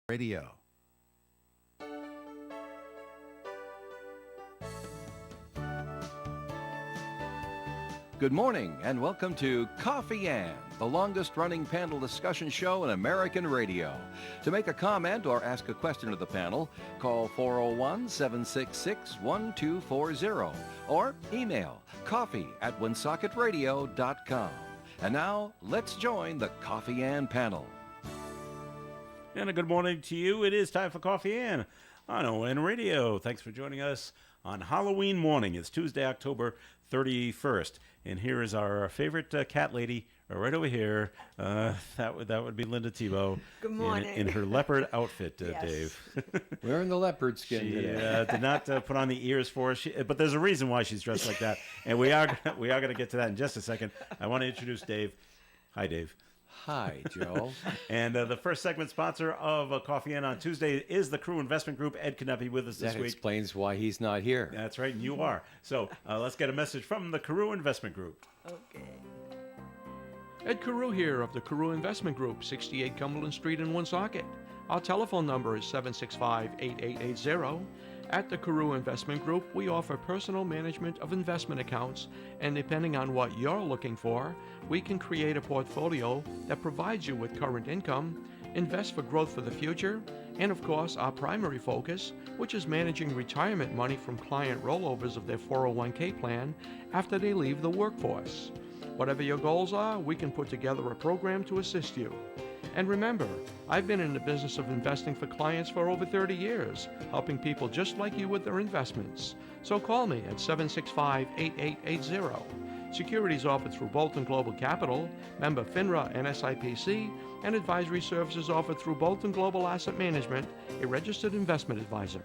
Radio. Good morning and welcome to Coffee Ann, the longest running panel discussion show in American radio. To make a comment or ask a question to the panel, call 401-766-1240 or email coffee@woonsocket.radio.com. And now, let's join the Coffee Ann panel. And a good morning to you. It is time for Coffee Ann on ON Radio. Thanks for joining us on Halloween morning. It's Tuesday, October 31st. And here is our favorite cat lady right over here. That would be Linda Thibault. Good morning. In her leopard outfit, Yes. Dave. Wearing the leopard skin She today. did not put on the ears for us, but there's a reason why she's dressed like that. And we are going to get to that in just a second. I want to introduce Dave. Hi, Dave. Hi, Joe. And the first segment sponsor of Coffee In on Tuesday is the Crew Investment Group. Ed Canepi with us this That week. explains why he's not here. That's right, and you are. So let's get a message from the Carew Investment Group. Okay. Ed Carew here of the Carew Investment Group, 68 Cumberland Street in Woonsocket. Our telephone number is 765-8880. At the Carew Investment Group, we offer personal management of investment accounts, and depending on what you're looking for, we can create a portfolio that provides you with current income, invest for growth for the future, and of course, our primary focus, which is managing retirement money from client rollovers of their 401k plan after they leave the workforce. Whatever your goals are, we can put together a program to assist you. And remember, I've been in the business of investing for clients for over 30 years, helping people just like you with their investments. So call me at 765-8880. Securities offered through Bolton Global Capital, member FINRA and SIPC, and advisory services offered through Bolton Global Asset Management, a registered investment advisor.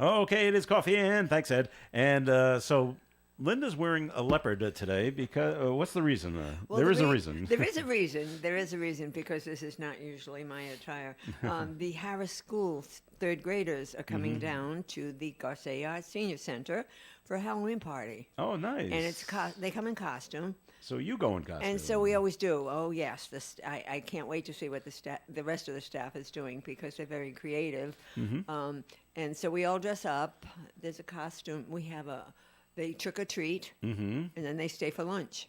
Okay, it is Coffee In. Thanks, Ed. And so Linda's wearing a leopard today because what's the reason? There is a reason. There is a reason. There is a reason because this is not usually my attire. The Harris School third graders are coming down to the Garcia Senior Center for a Halloween party. Oh, nice. And they come in costume. So you go in costume. And so we always do. Oh, yes. I can't wait to see what the rest of the staff is doing because they're very creative. And so we all dress up. There's a costume. They trick or treat, and then they stay for lunch.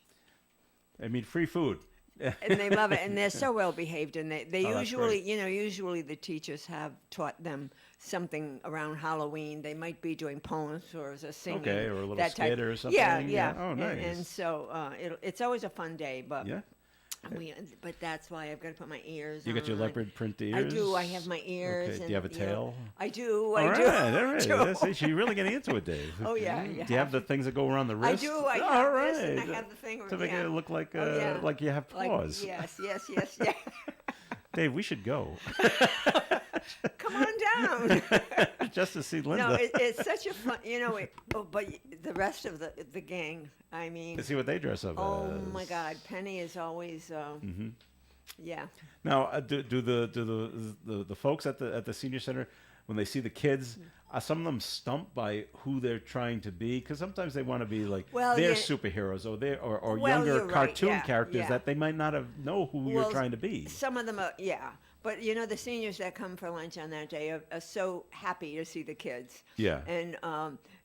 I mean, free food. And they love it, and they're so well behaved. And they Oh, usually, usually the teachers have taught them something around Halloween. They might be doing poems or singing. Okay, or a little that type. skit or something. Yeah, yeah. Oh, nice. And so it's always a fun day, but. Yeah. But that's why I've got to put my ears You on. got your leopard print ears? I do. I have my ears. Okay. And, Do you have a tail? I do. All right, all right. I do. See, she's really getting into it, Dave. Oh, yeah. Do you have the things that go around the I wrist? do. I All have right. this, and I have the thing. To make yeah. it look like yeah. like you have claws. Yes. Yeah. Dave, we should go. Come on down. Just to see Linda. No, it's such a fun, but the rest of the gang, I mean. To see what they dress up Oh as. my God, Penny is always, yeah. Now, do the folks at the senior center, when they see the kids, are some of them stumped by who they're trying to be? Because sometimes they want to be like they're superheroes or younger you're right, cartoon characters yeah. that they might not know who you're trying to be. Some of them are, yeah. But, the seniors that come for lunch on that day are so happy to see the kids. Yeah. And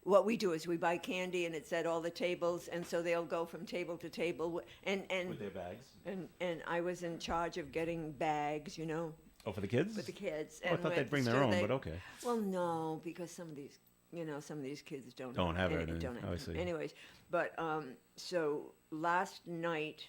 what we do is we buy candy, and it's at all the tables, and so they'll go from table to table. And With their bags. And I was in charge of getting bags, Oh, for the kids? for the kids. Oh, I thought they'd bring their own, but okay. Well, no, because some of these kids don't have it, Don't have I it. see. Anyways, but so last night,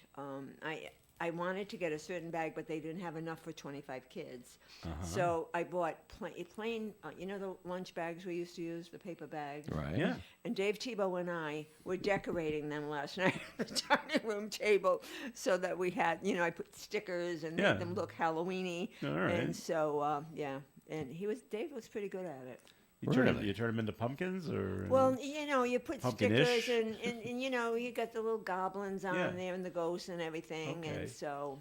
I wanted to get a certain bag, but they didn't have enough for 25 kids. So I bought plain, the lunch bags we used to use, the paper bags. Right. Yeah. And Dave Thibault and I were decorating them last night at the dining room table so that we had, I put stickers and Yeah. made them look Halloween-y. All right. And so, yeah. And Dave was pretty good at it. You turn them into pumpkins or? Well, you put Pumpkin-ish? stickers and you got the little goblins on Yeah. there and the ghosts and everything. Okay. And so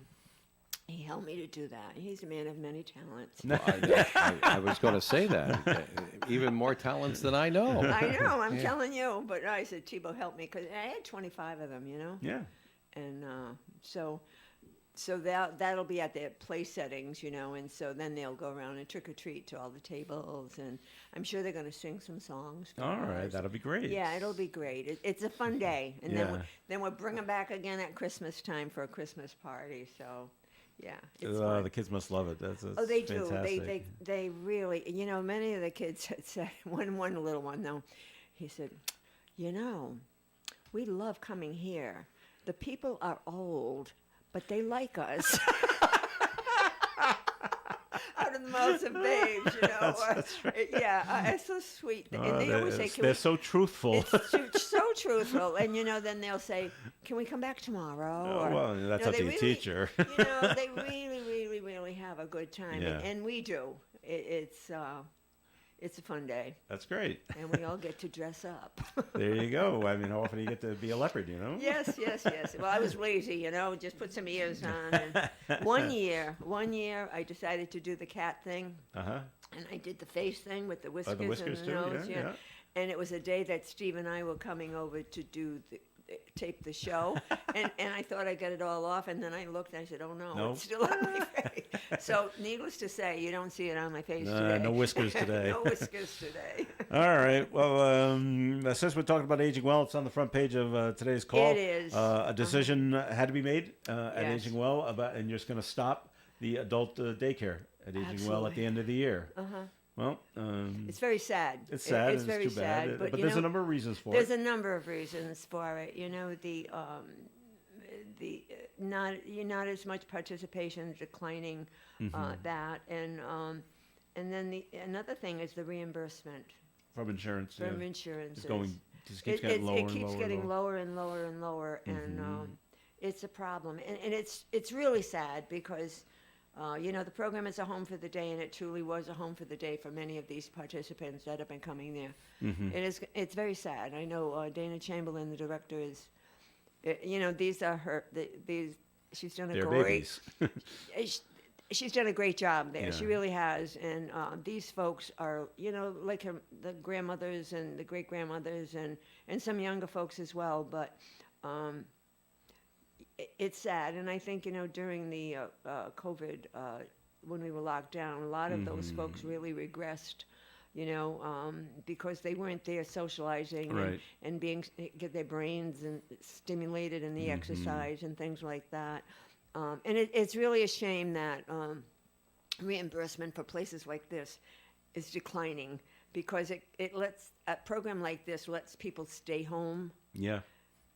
he helped me to do that. He's a man of many talents. I was going to say that. Even more talents than I know. I know, I'm telling you. But I said, Thibault, help me, because I had 25 of them, Yeah. And so so that'll be at their place settings, and so then they'll go around and trick or treat to all the tables, and I'm sure they're going to sing some songs. for All right, us. that'll be great. Yeah, it'll be great. It's a fun day, and then we'll bring them back again at Christmas time for a Christmas party. So, yeah, it's fun. The kids must love it. That's Oh, they do. fantastic. They really. Many of the kids had said one little one though, he said, we love coming here. The people are old, but they like us. Out of the mouths of babes, That's right. Yeah, it's so sweet. And Oh, they always say, they're so truthful. It's so truthful. And, then they'll say, can we come back tomorrow? Oh, well, that's up they to the really- teacher. They really, really, really have a good time. Yeah. And we do. It's a fun day. That's great. And we all get to dress up. There you go. I mean, how often do you get to be a leopard, Yes. Well, I was lazy, just put some ears on. And one year, I decided to do the cat thing. Uh-huh. And I did the face thing with the whiskers, whiskers and the too, nose. yeah. And it was a day that Steve and I were coming over to do tape the show, and I thought I got it all off, and then I looked and I said, "Oh no, No? it's still on my face." So, needless to say, you don't see it on my face No, today. no whiskers today. No whiskers today. All right. Well, since we're talking about aging well, it's on the front page of today's call. It is. A decision had to be made at Yes. Aging Well and you're just going to stop the adult daycare at Aging Well at the Absolutely. end of the year. Uh-huh. Well, It's very sad. it's sad. It's and very it's too bad. sad. But But, there's a number of reasons for there's it. a number of reasons for it. Not as much participation, declining Mm-hmm. that, and then another thing is the reimbursement From insurance. from yeah. insurance. Just keeps getting lower it and keeps lower. getting and lower. Mm-hmm. lower and lower, and it's a problem. And it's really sad because. The program is a home for the day, and it truly was a home for the day for many of these participants that have been coming there. Mm-hmm. It's very sad. I know Dana Chamberlain, the director, is. These are her. She's done a They're great. babies. She's done a great job there. She Yeah. really has. And these folks are, like the grandmothers and the great grandmothers and some younger folks as well. But it's sad. And I think, during the COVID, when we were locked down, a lot of those folks really regressed, because they weren't there socializing Right. and get their brains and stimulated in the exercise and things like that. And it's really a shame that reimbursement for places like this is declining because it lets a program like this lets people stay home Yeah.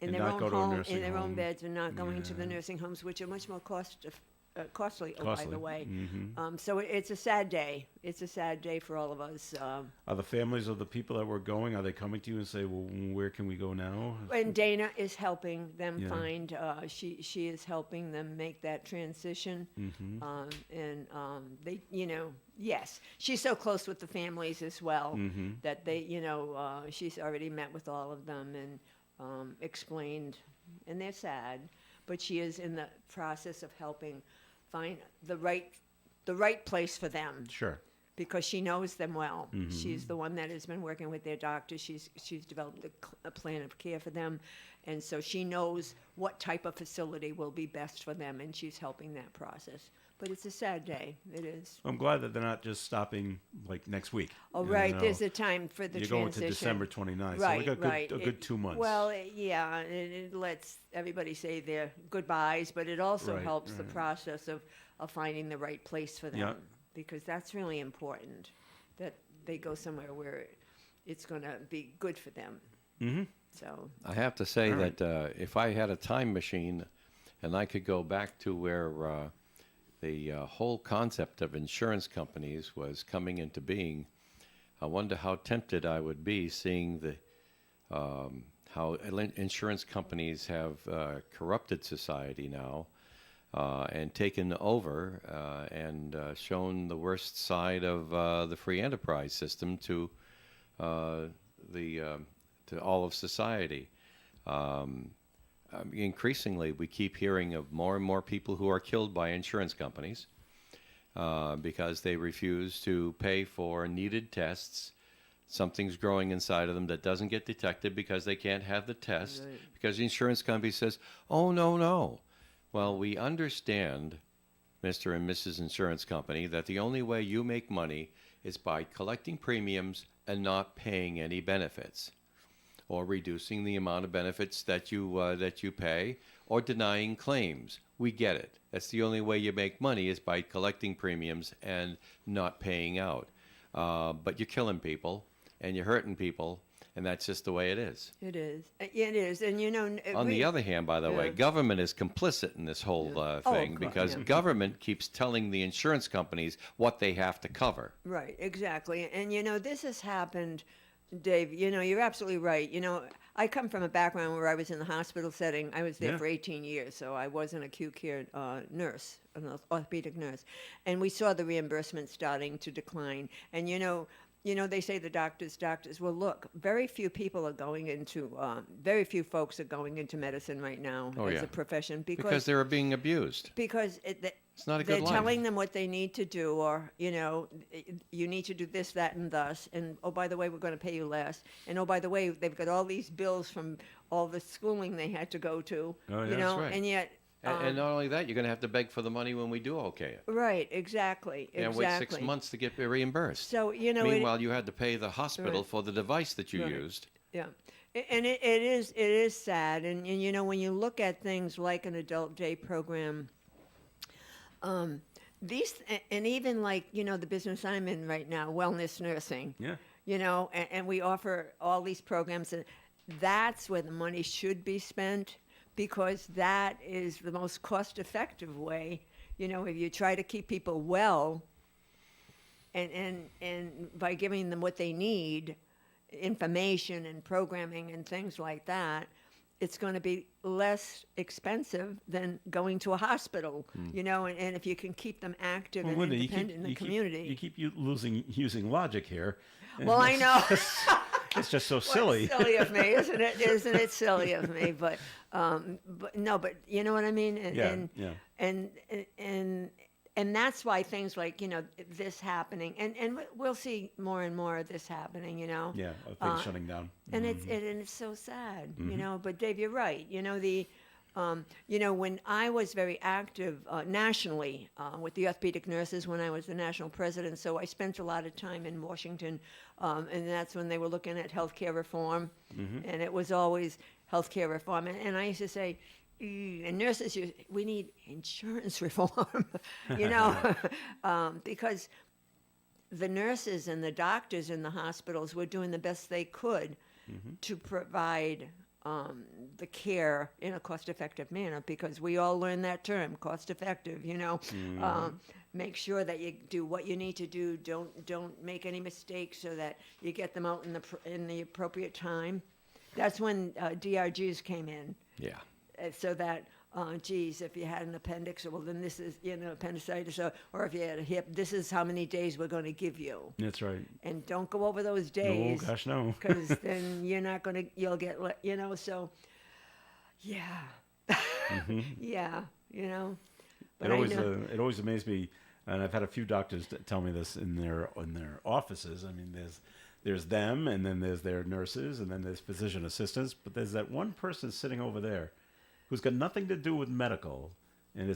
in And their not own go to a home, nursing in their own home. beds, and not going to the Yeah. nursing homes, which are much more costly. By Costly. the way. Mhm. So it's a sad day. It's a sad day for all of us. Are the families of the people that were going, are they coming to you and say, well, where can we go now? And Dana is helping them Yeah. find. She is helping them make that transition. Mm-hmm. They, yes, she's so close with the families as well Mm-hmm. that they, she's already met with all of them and explained, and they're sad, but she is in the process of helping find the right place for them. Sure. Because she knows them well. Mm-hmm. She's the one that has been working with their doctor. She's developed a plan of care for them, and so she knows what type of facility will be best for them, and she's helping that process. But it's a sad day. It is. I'm glad that they're not just stopping like next week. Oh, You right. know, There's a time for the You're transition. going to December 29th, Right, so we got right. a good 2 months. Well, yeah, it lets everybody say their goodbyes, but it also Right, helps the right. process of finding the right place for them. Yeah. Because that's really important, that they go somewhere where it's going to be good for them. Mm-hmm. So, I have to say All right. that if I had a time machine and I could go back to where the whole concept of insurance companies was coming into being, I wonder how tempted I would be seeing how insurance companies have corrupted society now and taken over and shown the worst side of the free enterprise system to all of society. Increasingly, we keep hearing of more and more people who are killed by insurance companies because they refuse to pay for needed tests. Something's growing inside of them that doesn't get detected because they can't have the test, Right. because the insurance company says, oh, no, Well, we understand, Mr. and Mrs. Insurance Company, that the only way you make money is by collecting premiums and not paying any benefits, or reducing the amount of benefits that you pay, or denying claims. We get it. That's the only way you make money is by collecting premiums and not paying out. But you're killing people and you're hurting people, and that's just the way it is. It is. Yeah, it is. And On the other hand, by the way, Yeah. government is complicit in this whole thing course, because yeah. government keeps telling the insurance companies what they have to cover. Right, exactly. And this has happened, Dave. You're absolutely right. I come from a background where I was in the hospital setting. I was there Yeah. for 18 years, so I was an acute care nurse, an orthopedic nurse. And we saw the reimbursement starting to decline. And they say the doctors. Well, look, very few folks are going into medicine right now Oh, as yeah. a profession Because they're being abused. because It's not a they're good life. telling them what they need to do, or you need to do this, that, and thus, and oh, by the way, we're going to pay you less, and oh, by the way, they've got all these bills from all the schooling they had to go to, Oh, yeah. That's right. and yet, And not only that, you're going to have to beg for the money when we do okay it. right, exactly, And wait 6 months to get reimbursed. So Meanwhile, you had to pay the hospital Right. for the device that you Right. used. Yeah, and it is sad, and when you look at things like an adult day program, these and even like the business I'm in right now, wellness nursing. Yeah. And we offer all these programs, and that's where the money should be spent because that is the most cost-effective way. If you try to keep people well, and by giving them what they need, information and programming and things like that, it's going to be less expensive than going to a hospital. And if you can keep them active Well, and Linda, independent in the community. You keep using logic here. Well, I know. It's just so Well, silly. it's silly of me, isn't it? Isn't it silly of me? But no, but you know what I mean? And, Yeah, and, yeah. and that's why things like this happening, and we'll see more and more of this happening. Yeah, of things shutting down. And it's so sad, But Dave, you're right. When I was very active nationally with the orthopedic nurses, when I was the national president, so I spent a lot of time in Washington, and that's when they were looking at healthcare reform, and it was always healthcare reform, and I used to say. And nurses, we need insurance reform, because the nurses and the doctors in the hospitals were doing the best they could to provide the care in a cost-effective manner, because we all learned that term, cost-effective. Make sure that you do what you need to do. Don't make any mistakes, so that you get them out in the appropriate time. That's when DRGs came in. Yeah. So that, geez, if you had an appendix, well, then this is, appendicitis, or if you had a hip, this is how many days we're going to give you. That's right. And don't go over those days. Oh, gosh, no. Because then you'll get, so, yeah. Yeah, But It always amazed me, and I've had a few doctors tell me this in their offices. I mean, there's them, and then there's their nurses, and then there's physician assistants, but there's that one person sitting over there who's got nothing to do with medical, and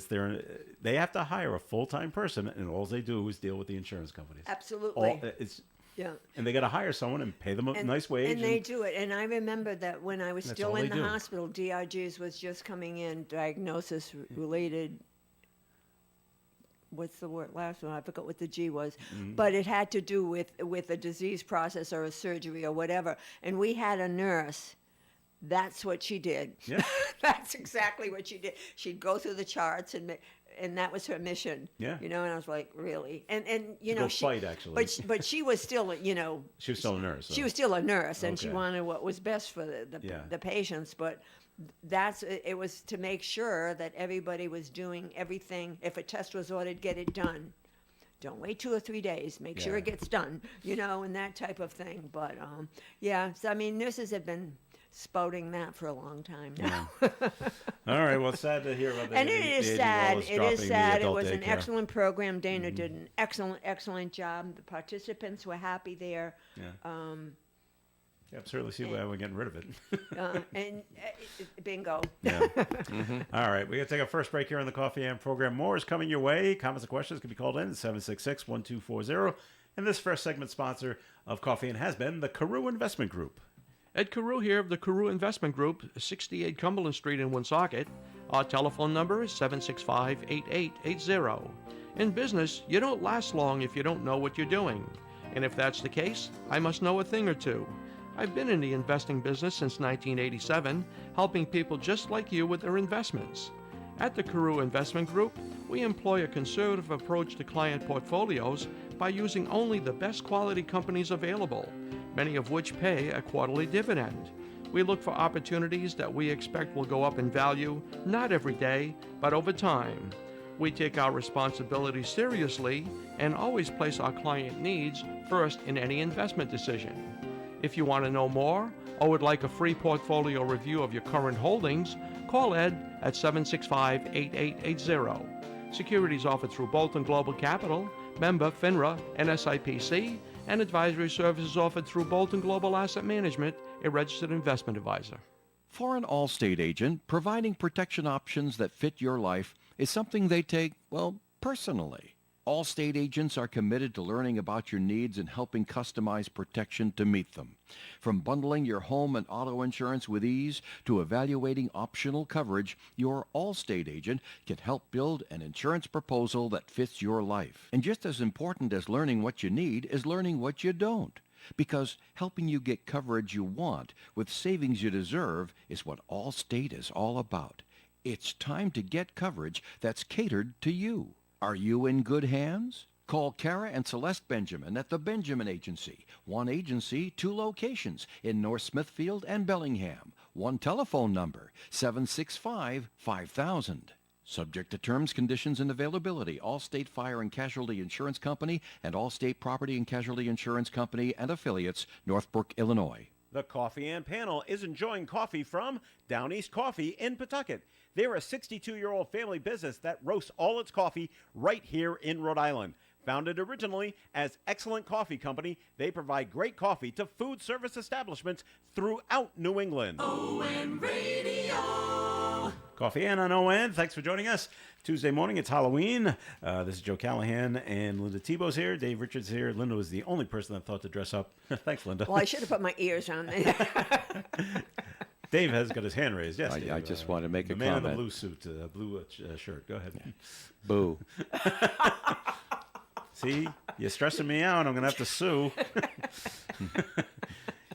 they have to hire a full-time person, and all they do is deal with the insurance companies. Absolutely. Yeah. And they got to hire someone and pay them a nice wage. And they do it. And I remember that when I was That's still all in they the do. hospital, DRGs was just coming in, diagnosis-related. What's the word? Last one, I forgot what the G was, but it had to do with a disease process or a surgery or whatever. And we had a nurse. That's what she did. Yeah. That's exactly what she did. She'd go through the charts, and that was her mission. Yeah. And I was like, really? And go fight, actually. But she was still, She was still a nurse. she was still a nurse, and she Okay. wanted what was best for the patients. But it was to make sure that everybody was doing everything. If a test was ordered, get it done. Don't wait 2 or 3 days. Make sure it Yeah. gets done. And that type of thing. But yeah. So I mean, nurses have been spouting that for a long time now. All right. Well, it's sad to hear about that. And it is sad. It is sad. It was an excellent program. Dana did an excellent job. The participants were happy there. Yeah. Yeah, I certainly see why we're getting rid of it. Bingo. Yeah. All right, we're going to take our first break here on the Coffee and program. More is coming your way. Comments and questions can be called in at 766-1240. And this first segment sponsor of Coffee and has been the Carew Investment Group. Ed Carew here of the Carew Investment Group, 68 Cumberland Street in Woonsocket. Our telephone number is 765-8880. In business, you don't last long if you don't know what you're doing. And if that's the case, I must know a thing or two. I've been in the investing business since 1987, helping people just like you with their investments. At the Carew Investment Group, we employ a conservative approach to client portfolios by using only the best quality companies available, many of which pay a quarterly dividend. We look for opportunities that we expect will go up in value, not every day, but over time. We take our responsibilities seriously and always place our client needs first in any investment decision. If you want to know more or would like a free portfolio review of your current holdings, call Ed at 765-8880. Securities offered through Bolton Global Capital, member FINRA, NSIPC, and advisory services offered through Bolton Global Asset Management, a registered investment advisor. For an Allstate agent, providing protection options that fit your life is something they take, well, personally. Allstate agents are committed to learning about your needs and helping customize protection to meet them. From bundling your home and auto insurance with ease to evaluating optional coverage, your Allstate agent can help build an insurance proposal that fits your life. And just as important as learning what you need is learning what you don't. Because helping you get coverage you want with savings you deserve is what Allstate is all about. It's time to get coverage that's catered to you. Are you in good hands? Call Kara and Celeste Benjamin at the Benjamin Agency. One agency, two locations in North Smithfield and Bellingham. One telephone number, 765-5000. Subject to terms, conditions, and availability. Allstate Fire and Casualty Insurance Company and Allstate Property and Casualty Insurance Company and affiliates, Northbrook, Illinois. The Coffee and Panel is enjoying coffee from Down East Coffee in Pawtucket. They're a 62-year-old family business that roasts all its coffee right here in Rhode Island. Founded originally as Excellent Coffee Company, they provide great coffee to food service establishments throughout New England. ON Radio. Coffee and on ON. Thanks for joining us. Tuesday morning, it's Halloween. This is Joe Callahan and Linda Tebow's here. Dave Richards here. Linda was the only person that thought to dress up. Thanks, Linda. Well, I should have put my ears on. Dave has got his hand raised. Yes, I Dave, just want to make a the man comment. in the blue suit, blue shirt. Go ahead. Boo. See, you're stressing me out. I'm going to have to sue.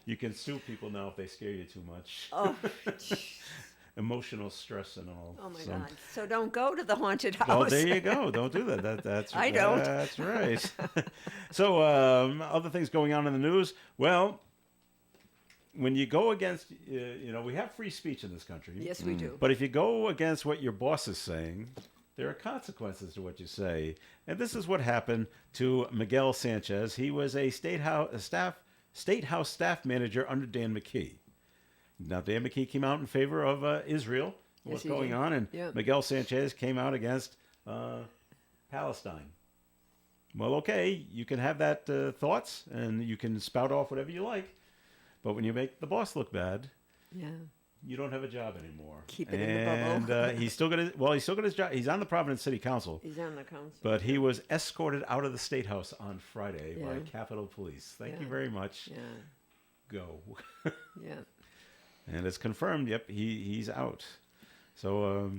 You can sue people now if they scare you too much. Oh, Emotional stress and all. oh my God. So don't go to the haunted house. Well, there you go. Don't do that. That's I don't. That's right. So, other things going on in the news. Well, when you go against, we have free speech in this country. Yes, we do. But if you go against what your boss is saying, there are consequences to what you say. And this is what happened to Miguel Sanchez. He was a state house staff manager under Dan McKee. Now, Dan McKee came out in favor of Israel, what's he going did. on, and Yeah. Miguel Sanchez came out against Palestine. Well, okay, you can have that thoughts, and you can spout off whatever you like, but when you make the boss look bad, Yeah. you don't have a job anymore. Keep it in the bubble. And he's still got his job. He's on the Providence City Council, He's on the council. but he was escorted out of the State House on Friday by Yeah. Capitol Police. Thank you Yeah. very much. Yeah. Go. Yeah. And it's confirmed. Yep, he's out. So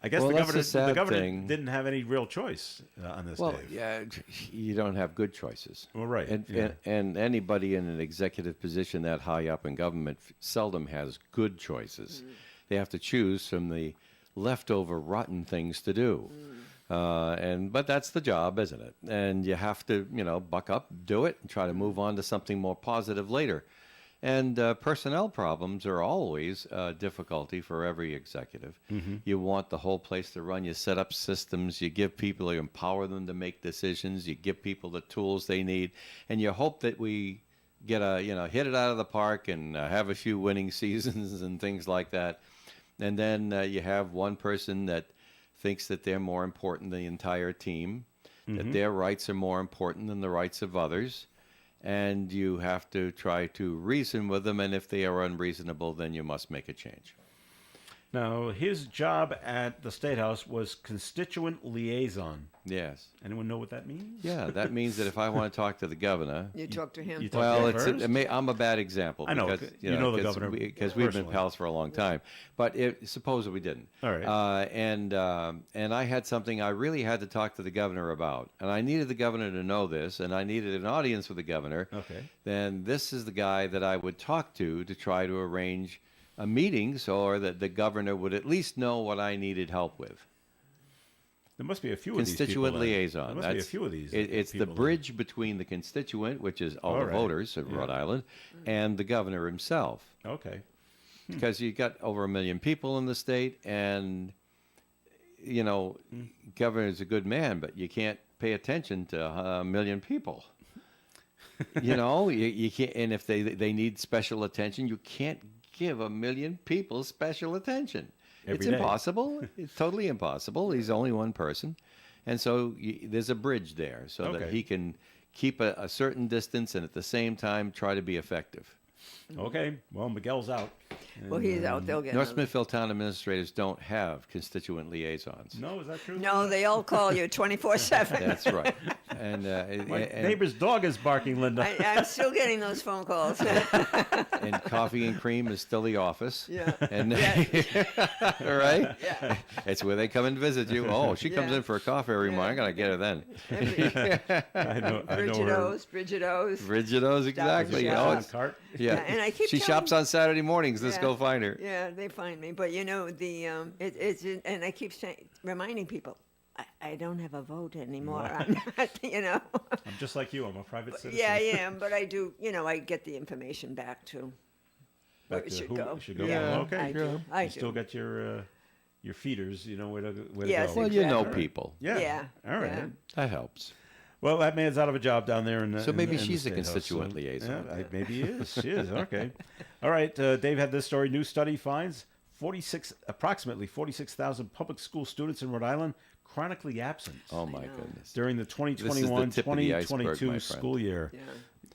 I guess Well, the that's governor the sad governor thing. didn't have any real choice on this. Well, Dave. yeah, you don't have good choices. Well, right. And, yeah. and anybody in an executive position that high up in government seldom has good choices. They have to choose from the leftover rotten things to do. But that's the job, isn't it? And you have to, buck up, do it, and try to move on to something more positive later. And personnel problems are always a difficulty for every executive. You want the whole place to run. You set up systems. You give people, you empower them to make decisions. You give people the tools they need. And you hope that we get hit it out of the park and have a few winning seasons and things like that. And then you have one person that thinks that they're more important than the entire team, that their rights are more important than the rights of others. and you have to try to reason with them, and if they are unreasonable, then you must make a change. Now, his job at the State House was constituent liaison. Yes. Anyone know what that means? Yeah, that means that if I want to talk to the governor, You talk to him. you talk well, to him first? I'm a bad example. I know, because, you know the governor because we've been personally. pals for a long time. But suppose we didn't. All right. And I had something I really had to talk to the governor about, and I needed the governor to know this, and I needed an audience with the governor. Okay. Then this is the guy that I would talk to try to arrange a meeting so that the governor would at least know what I needed help with. There must be a few of these people. Constituent then. liaison. There must be a few of these. It's the people then. bridge between the constituent, which is all All the right. voters of Rhode Island, and the governor himself. Okay. Because you got over 1 million people in the state, and governor's a good man, but you can't pay attention to 1 million people. You can't, and if they need special attention, you can't give 1 million people special attention. Every It's day. impossible. It's totally impossible. He's only one person, and so there's a bridge there so that Okay. he can keep a certain distance and at the same time try to be effective. Okay. Well, Miguel's out. Well, he's out. They'll get North another- Smithfield town administrators don't have constituent liaisons. No, is that true? No, they all call you 24/7. That's right. And, My and, neighbor's dog is barking, Linda. I'm still getting those phone calls. and coffee and cream is still the office. Yeah. And all right. Yeah. It's where they come and visit you. Oh, she comes Yeah. in for a coffee every Yeah. morning. I gotta get her then. I know Bridget her. O's, Bridget O's. Bridget O's exactly. shop. Oh, On it's, cart. yeah. Yeah, and I keep she telling- shops on Saturday mornings. Let's Yeah. go find her. Yeah, they find me. But it's and I keep reminding people, I don't have a vote anymore. I'm not, I'm just like you. I'm a private citizen. Yeah, I am. But I do, I get the information back to where Back it to should who go. it should go. Yeah, Okay. I do. I You still do. got your feeders. You know where to Yes, go. Well, you know Exactly. people. Yeah. Yeah, All right. yeah. That helps. Well, that man's out of a job down there. So maybe in the she's a State House, constituent so- liaison. Yeah, maybe he is. She is. Okay. All right. Dave had this story. New study finds approximately 46,000 public school students in Rhode Island chronically absent Oh my know. goodness. during the This is the 2021-2022 tip of the iceberg, my school year. Yeah.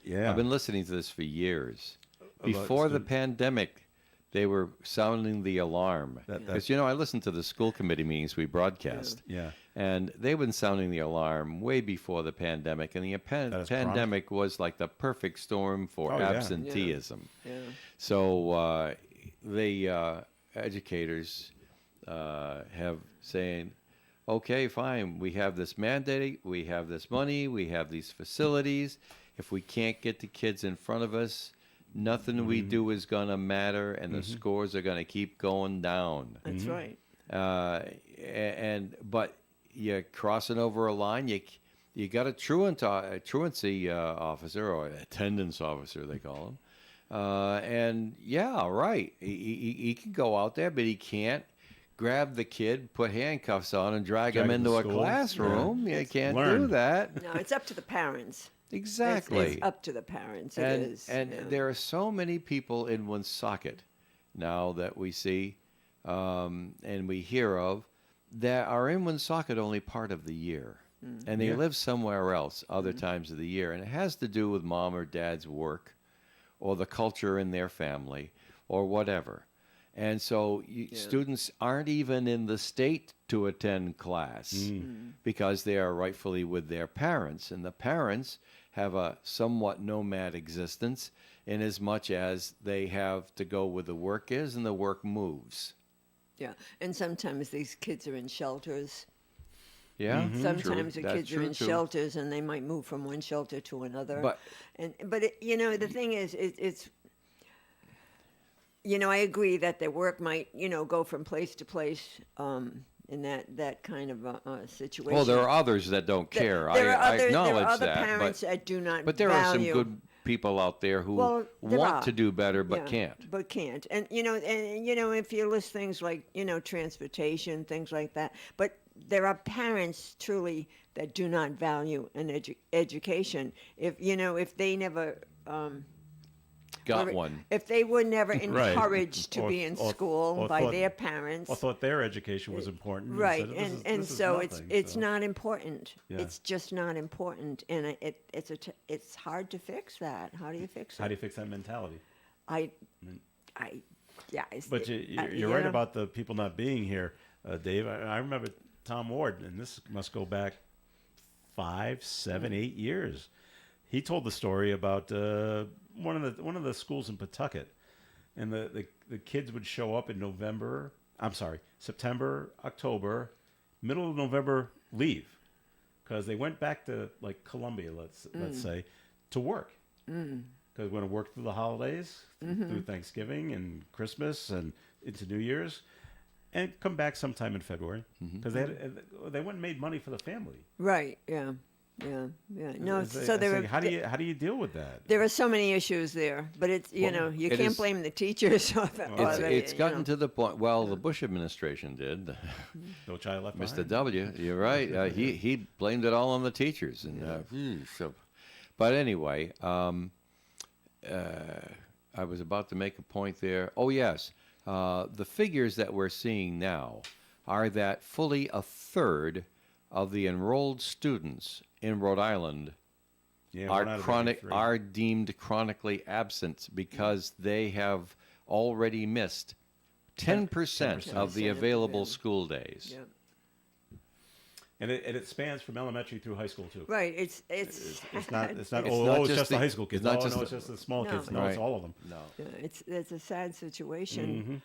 Yeah. I've been listening to this for years. About Before the student- pandemic, they were sounding the alarm. That- Because, I listen to the school committee meetings we broadcast. Yeah. And they've been sounding the alarm way before the pandemic. And the That is pandemic was like the perfect storm for Oh, yeah. absenteeism. Yeah. So the educators have saying, okay, fine, we have this mandate, we have this money, we have these facilities. If we can't get the kids in front of us, nothing we do is going to matter, and the scores are going to keep going down. That's right. But you're crossing over a line. You got a truancy officer or attendance officer, they call him. And yeah, right. He can go out there, but he can't grab the kid, put handcuffs on, and drag him Drag him into to a school. classroom. Yeah. You can't do Learn. that. No, it's up to the parents. Exactly. It's up to the parents. It and is. and yeah. there are so many people in Woonsocket now that we see and we hear of that are in Woonsocket only part of the year. And they Yeah. live somewhere else other times of the year. And it has to do with mom or dad's work or the culture in their family or whatever. And so students aren't even in the state to attend class because they are rightfully with their parents. And the parents have a somewhat nomad existence in as much as they have to go where the work is and the work moves. Yeah, and sometimes these kids are in shelters. Yeah, Sometimes true. the That's kids are true, in too. shelters, and they might move from one shelter to another. But- the thing is, it's. I agree that their work might, go from place to place, in that kind of a situation. Well, there are others that don't care. There I are other, acknowledge there are other that. parents But, that do not. but there are some value- good people out there who Well, there want are. to do better but Yeah, can't. But can't. And if you list things like, transportation, things like that, but there are parents truly that do not value an education. If they never got or one. if they were never Right. encouraged to Or- be in or- school or by thought- their parents. I thought their education was important. Right, said, and this is so nothing," it's so- not important. Yeah. It's just not important, and it's hard to fix that. How do you fix How do it? you fix that mentality? I, yeah. But you're right about the people not being here, Dave. I remember Tom Ward, and this must go back 5, 7, 8 years. He told the story about one of the schools in Pawtucket, and the kids would show up in September, October, middle of November, leave because they went back to like Columbia, let's say, to work. Because we're going to work through the holidays, through Thanksgiving and Christmas and into New Year's, and come back sometime in February because they went and made money for the family. Right. Yeah. No. It's like- So it's there like, how do you deal with that? there are so many issues there, but it's you it can't is- blame the teachers. It's gotten to the point. Well, the Bush administration did. No child left Mr. behind. W, you're right. He blamed it all on the teachers, and so. But anyway, I was about to make a point there. Oh yes, the figures that we're seeing now are that fully a third of the enrolled students in Rhode Island Yeah, are one out of every chronic three. are deemed chronically absent because they have already missed 10% of the 10% available yeah. school days. Yeah. And it spans from elementary through high school too. Right. It's It's not. It's not. It's Oh, not it's just just the the- high school kids. it's not No, just no, it's the- just the small No. kids. No, it's Right. all of them. No. it's a sad situation.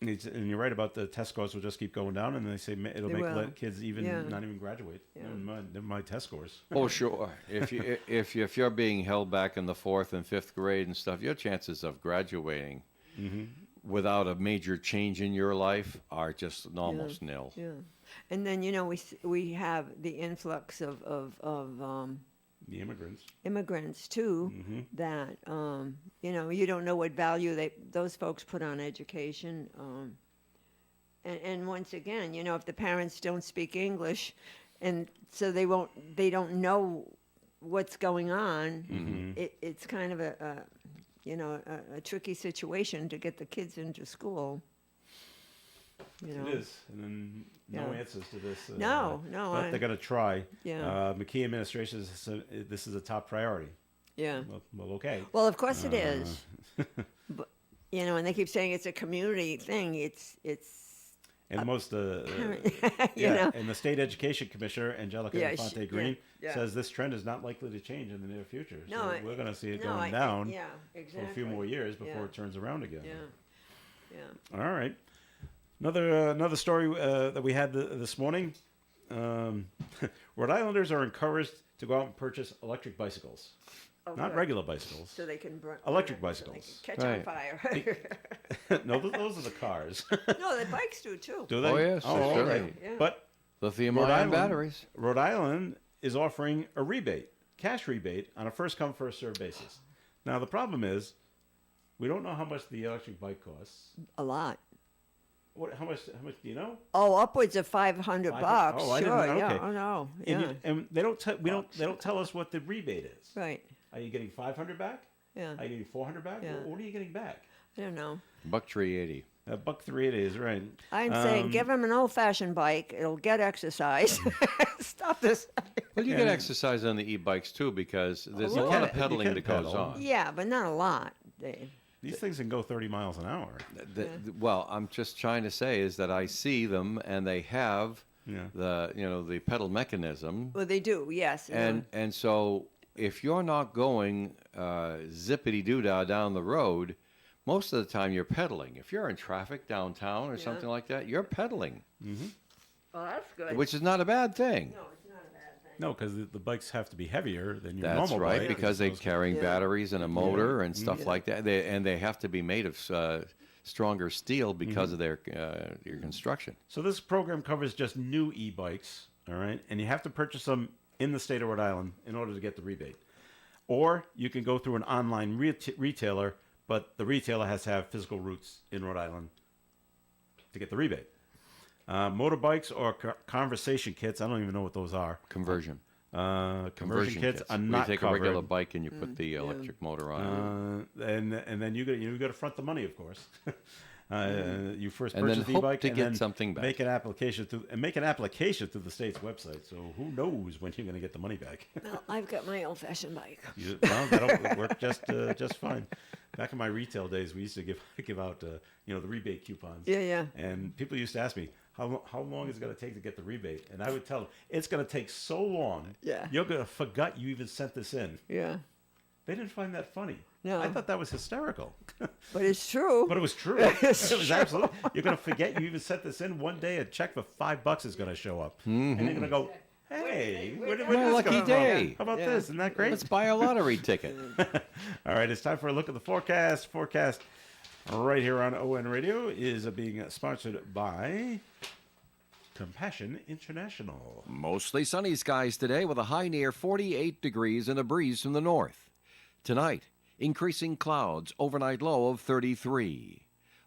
And you're right about the test scores will just keep going down, and they say it'll They make will. kids even Yeah. not even graduate. Yeah. Never mind test scores. Oh, sure. If you're being held back in the 4th and 5th grade and stuff, your chances of graduating without a major change in your life are just almost nil. Yeah. And then we have the influx of The immigrants. immigrants too. That you don't know what value those folks put on education. And once again, if the parents don't speak English, and so they don't know what's going on. It's kind of a tricky situation to get the kids into school. It is, and then no Yeah. answers to this. No, But they're going to try. Yeah. McKee administration this is a top priority. Yeah. Well, okay. Well, of course it is. But, and they keep saying it's a community thing. It's And the most, you know. and the state education commissioner, Angelica Yeah, Infante Green, yeah. says this trend is not likely to change in the near future. No, so I- we're going to see it no, going down yeah, for exactly. a few more years before Yeah. it turns around again. Yeah. All right. Another story that we had this morning. Rhode Islanders are encouraged to go out and purchase electric bicycles, Oh, not good. regular bicycles. So they can Electric so they bicycles. can catch on Right. fire. No, those are the cars. No, the bikes do too. Do they? Oh, yes, Oh, that's okay. right. Yeah. But Lithium-ion batteries. Rhode Island is offering a rebate, cash rebate, on a first-come, first-served basis. Now, the problem is, we don't know how much the electric bike costs. A lot. How much do you know? Oh, upwards of $500 bucks. Oh, I sure. didn't know. Yeah. Okay. Oh no. And, Yeah. and they don't they don't tell us what the rebate is. Right. Are you getting 500 back? Yeah. Are you getting 400 back? Yeah. What are you getting back? I don't know. Buck 380. $1.3 is right. I'm saying give him an old-fashioned bike. It'll get exercise. Stop this. Well, you get exercise on the e-bikes too because there's a little lot of bit. pedaling You that can goes pedal. on. Yeah, but not a lot, Dave. These things can go 30 miles an hour. Well, I'm just trying to say is that I see them and they have Yeah. the pedal mechanism, Well, they do. Yes. and so if you're not going zippity doo dah down the road, most of the time you're pedaling. If you're in traffic downtown or something like that, you're pedaling, well, that's good. which is not a bad thing. No, it's not a bad thing. No, because the bikes have to be heavier than your That's normal right, bike. because they're carrying Yeah. batteries and a motor and stuff like that. They have to be made of stronger steel because of their construction. So this program covers just new e-bikes, all right? And you have to purchase them in the state of Rhode Island in order to get the rebate. Or you can go through an online retailer, but the retailer has to have physical roots in Rhode Island to get the rebate. Motorbikes or conversation kits, I don't even know what those are. Conversion. Conversion kits are Where not you take covered. a regular bike and you put the electric motor on it. And then you got to front the money, of course. You first And then purchase the hope e-bike to and get then something back. Make an application through the state's website. So who knows when you're going to get the money back? Well, I've got my old-fashioned bike. Well, that'll work just fine. Back in my retail days, we used to give out the rebate coupons. Yeah, yeah. And people used to ask me how long is it going to take to get the rebate, and I would tell them it's going to take so long. Yeah. You're going to forget you even sent this in. Yeah. They didn't find that funny. No. I thought that was hysterical. But it's true. But it was true. It was absolutely. You're going to forget you even sent this in. One day, a check for $5 is going to to up, and you're going to go, "Hey, where did What a this lucky come from? day. How about Yeah. this? Isn't that great?" Let's buy a lottery ticket. All right, it's time for a look at the forecast. Forecast right here on ON Radio is being sponsored by Compassion International. Mostly sunny skies today with a high near 48 degrees and a breeze from the north. Tonight, increasing clouds, overnight low of 33.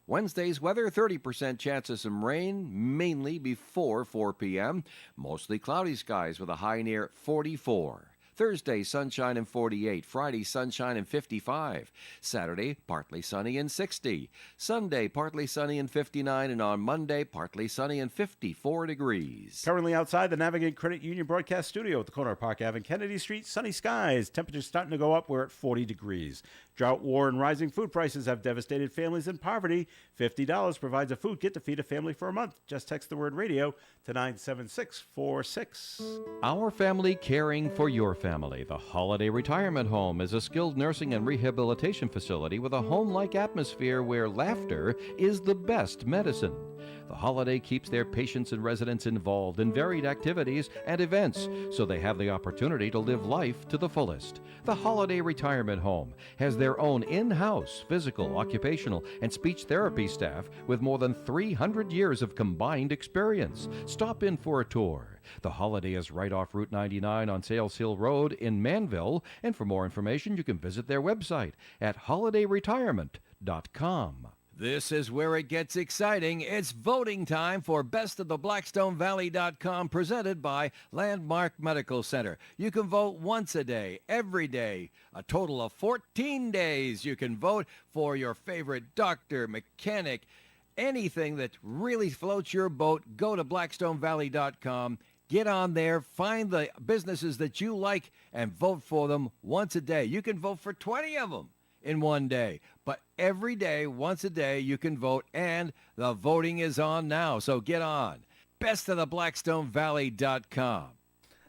Wednesday's weather, 30% chance of some rain, mainly before 4 p.m. Mostly cloudy skies with a high near 44. Thursday, sunshine and 48. Friday, sunshine and 55. Saturday, partly sunny and 60. Sunday, partly sunny and 59. And on Monday, partly sunny and 54 degrees. Currently outside the Navigate Credit Union broadcast studio at the corner of Park Ave and Kennedy Street, sunny skies. Temperatures starting to go up. We're at 40 degrees. Drought, war, and rising food prices have devastated families in poverty. $50 provides a food kit to feed a family for a month. Just text the word radio to 97646. Our family caring for your family. The Holiday Retirement Home is a skilled nursing and rehabilitation facility with a home-like atmosphere where laughter is the best medicine. The Holiday keeps their patients and residents involved in varied activities and events so they have the opportunity to live life to the fullest. The Holiday Retirement Home has their own in-house physical, occupational, and speech therapy staff with more than 300 years of combined experience. Stop in for a tour. The Holiday is right off Route 99 on Sales Hill Road in Manville, and for more information you can visit their website at holidayretirement.com. This is where it gets exciting. It's voting time for bestoftheblackstonevalley.com, presented by Landmark Medical Center. You can vote once a day, every day, a total of 14 days. You can vote for your favorite doctor, mechanic, anything that really floats your boat. Go to blackstonevalley.com. Get on there, find the businesses that you like, and vote for them once a day. You can vote for 20 of them in one day. But every day, once a day, you can vote, and the voting is on now. So get on. bestoftheblackstonevalley.com.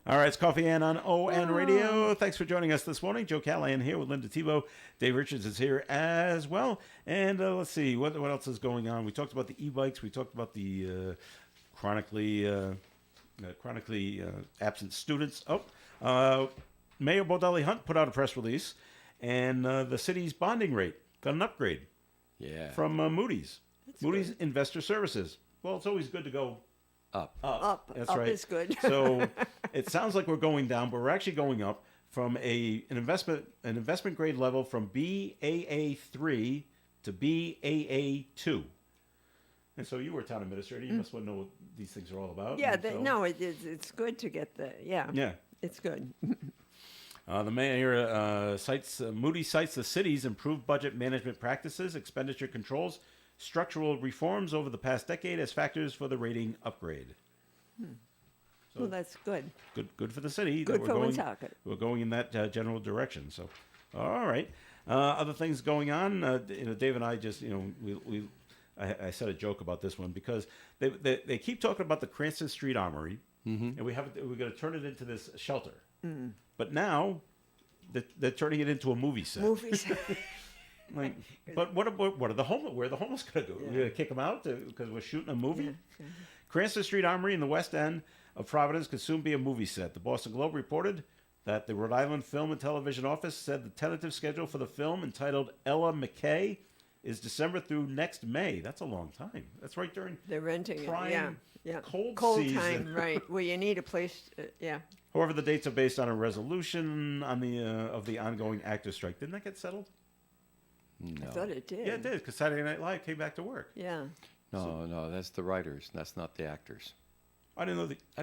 All right, it's Coffee Ann on ON Radio. Thanks for joining us this morning. Joe Callahan here with Linda Tebow. Dave Richards is here as well. And let's see, what else is going on? We talked about the e-bikes. We talked about the chronically absent students. Mayor Baldelli Hunt put out a press release, and the city's bonding rate got an upgrade from Moody's. Moody's Investor Services. Well, it's always good to go Up. Up. That's Up right. is good. So it sounds like we're going down, but we're actually going up from an investment grade level from BAA3 to BAA2. And so you were a town administrator. You must well know what these things are all about. Yeah, And so- no, it's good to get Yeah. it's good. The mayor Moody cites the city's improved budget management practices, expenditure controls, structural reforms over the past decade as factors for the rating upgrade. Well, that's good. Good for the city. that Good we're for going, Woonsocket. We're going in that general direction. So, all right. Other things going on. Dave and I just, I said a joke about this one because they keep talking about the Cranston Street Armory, and we're going to turn it into this shelter. But now they're turning it into a movie set. Movies. Like, but what are the homeless? Where are the homeless going to go? We're going to kick them out because we're shooting a movie. Cranston Street Armory in the West End of Providence could soon be a movie set. The Boston Globe reported that the Rhode Island Film and Television Office said the tentative schedule for the film, entitled Ella McKay, is December through next May. That's a long time. That's right during They're renting prime it. Yeah. cold season. time, right? Where you need a place. Yeah. However, the dates are based on a resolution on of the ongoing actor strike. Didn't that get settled? I thought it did. Yeah, it did, because Saturday Night Live came back to work. Yeah. No, that's the writers. That's not the actors. I didn't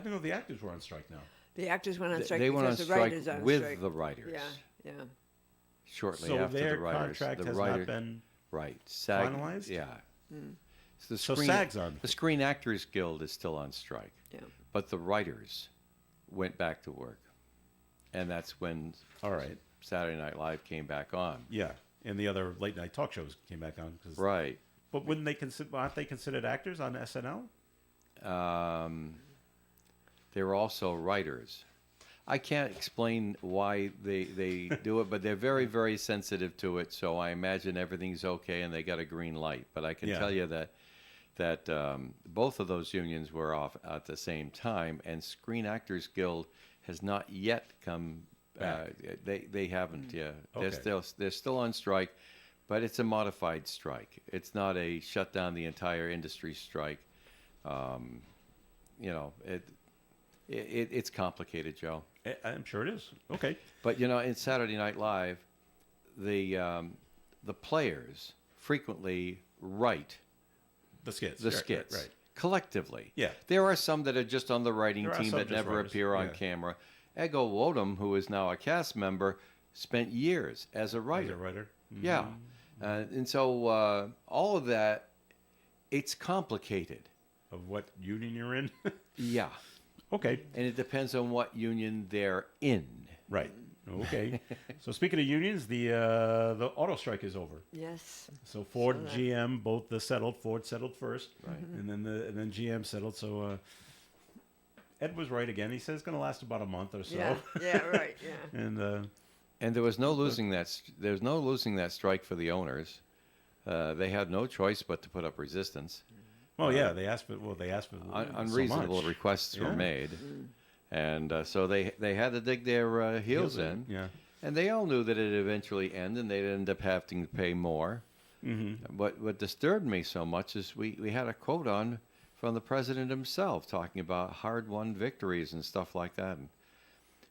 know the actors were on strike now. The actors went on strike They went on because the strike writers on with strike. the writers. Yeah, yeah. Shortly So after their the writers. contract the has writer, not been. right. SAG, finalized? Yeah. The So SAG's on. The Screen Actors Guild is still on strike, Yeah. but the writers went back to work, and that's when All right. Saturday Night Live came back on. Yeah, and the other late night talk shows came back on. Right. But wouldn't they aren't they considered actors on SNL? They were also writers. I can't explain why they do it, but they're very, very sensitive to it. So I imagine everything's okay and they got a green light. But I can Yeah. tell you that both of those unions were off at the same time, and Screen Actors Guild has not yet come. They haven't. Yeah, Okay. they're still on strike, but it's a modified strike. It's not a shut down the entire industry strike. You know, it's complicated, Joe. I'm sure it is. Okay. But you know, in Saturday Night Live, the players frequently write The skits. the Right, skits Right. collectively. Yeah. There are some that are just on the writing There are team some that just never writers, appear on yeah. camera. Ego Wodum, who is now a cast member, spent years as a As writer. a writer. Mm. Yeah, and so all of that, it's complicated. Of what union you're in? Yeah, Okay. and it depends on what union they're in. Right. Okay. So speaking of unions, the auto strike is over. Yes. So Ford, Saw that. GM, both settled. Ford settled first, right, and then GM settled. So Ed was right again. He says it's going to last about a month or so. Yeah. Yeah. Right. Yeah. And And there was no losing that. There's no losing that strike for the owners. They had no choice but to put up resistance. well, yeah, they asked for so Unreasonable much. requests were Yeah. made, and so they had to dig their heels in. Yeah. And they all knew that it'd eventually end, and they'd end up having to pay more. Mm-hmm. What disturbed me so much is we had a quote on from the president himself talking about hard-won victories and stuff like that. And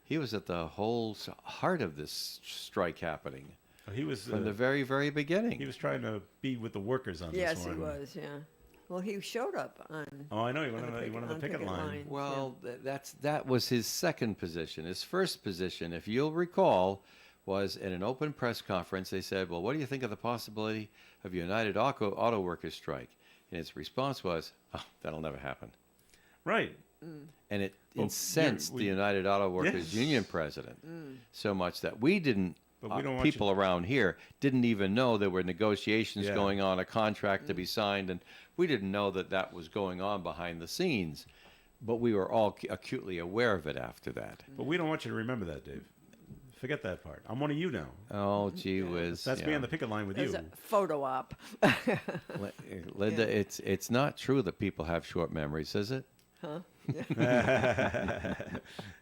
he was at the whole heart of this strike happening He was from the very, very beginning. he was trying to be with the workers on Yes, this he one. was. Yeah. Well, he showed up on. Oh, I know. He went on on the the picket line. Well, that was his second position. His first position, if you'll recall, was in an open press conference. They said, "Well, what do you think of the possibility of a United Auto Workers strike?" And his response was, "Oh, that'll never happen." Right. And it Well, incensed we- the United Auto Workers Yes. Union president so much that we didn't. But we don't want people around here didn't even know there were negotiations Yeah. going on, a contract to be signed, and we didn't know that was going on behind the scenes. But we were all acutely aware of it after that. But we don't want you to remember that, Dave. Forget that part. I'm one of you now. Oh, gee whiz! That's me yeah. on the picket line with There's you. a photo op. Linda, it's not true that people have short memories, is it?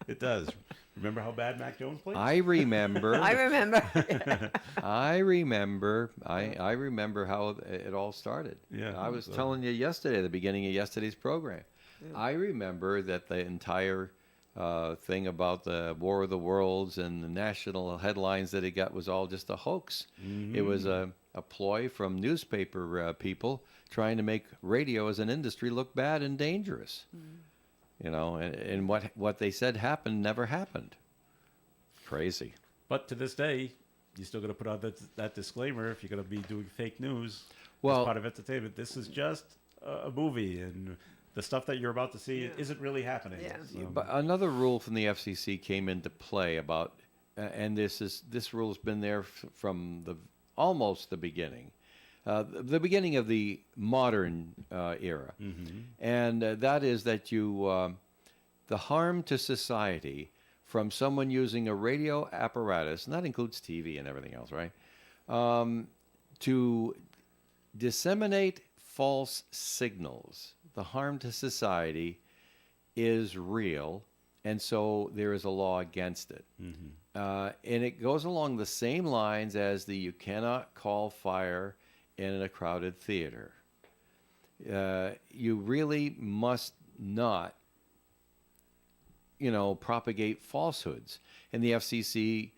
It does. Remember how bad Mac Jones played? I remember. I remember. I remember. I remember how it all started. Yeah, I was so- telling you yesterday, at the beginning of yesterday's program. I remember that the entire thing about the War of the Worlds and the national headlines that it got was all just a hoax. It was a ploy from newspaper people trying to make radio as an industry look bad and dangerous. You know, and what they said happened never happened. Crazy. But to this day, you're still going to put out that disclaimer if you're going to be doing fake news. Well- as part of entertainment. This is just a movie, and the stuff that you're about to see isn't really happening. Yeah. So- But another rule from the FCC came into play about, and this rule's been there from almost the beginning, the beginning of the modern era, and that is that the harm to society from someone using a radio apparatus, and that includes TV and everything else, right? To disseminate false signals, the harm to society is real, and so there is a law against it. And it goes along the same lines as you cannot call fire in a crowded theater. You really must not, propagate falsehoods. And the FCC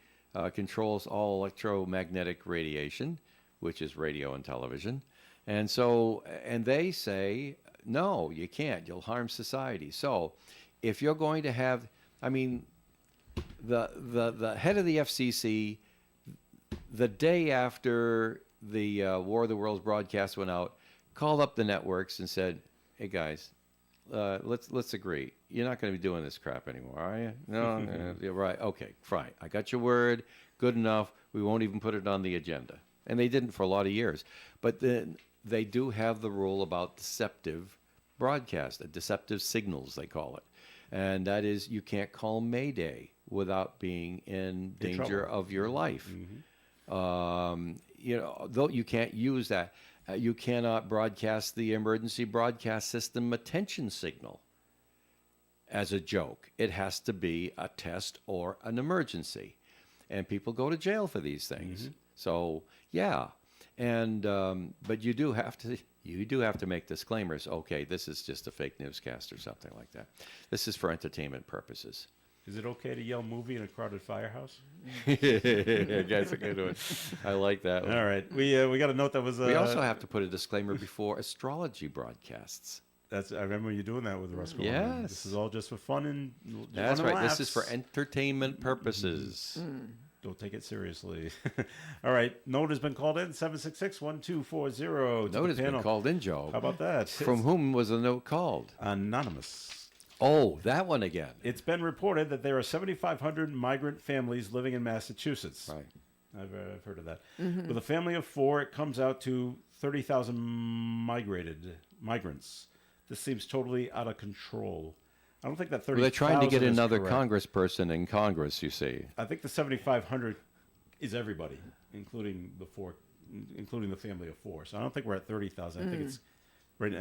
controls all electromagnetic radiation, which is radio and television. And so, and they say, no, you can't. You'll harm society. So if you're going to have I mean, the head of the FCC, the day after the War of the Worlds broadcast went out, called up the networks and said, "Hey guys, let's agree. You're not going to be doing this crap anymore, are you? No, yeah, right. Okay, fine. I got your word. Good enough. We won't even put it on the agenda." And they didn't for a lot of years. But then they do have the rule about deceptive broadcast, deceptive signals, they call it. And that is, you can't call Mayday without being in danger trouble. of your life. Though you can't use that. You cannot broadcast the emergency broadcast system attention signal as a joke. It has to be a test or an emergency. And people go to jail for these things. So, yeah. And but you do have to make disclaimers. Okay, this is just a fake newscast or something like that. This is for entertainment purposes. Is it okay to yell movie in a crowded firehouse? That's a good one. I like that one. All right. We got a note that was... We also have to put a disclaimer before astrology broadcasts. I remember you doing that with Rusko. Yes. This is all just for fun and That's fun and right. This is for laughs. entertainment purposes. Don't take it seriously. All right. Note has been called in, 766-1240. Note has been called in, Joe. How about that? From whom was the note called? Anonymous. Oh, that one again. It's been reported that there are 7,500 migrant families living in Massachusetts. Right. I've heard of that. With a family of 4, it comes out to 30,000 migrants. This seems totally out of control. I don't think that 30,000 Well, they're trying to get is another correct. congressperson in Congress, you see. I think the 7,500 is everybody, including the family of 4. So I don't think we're at 30,000. I think it's right.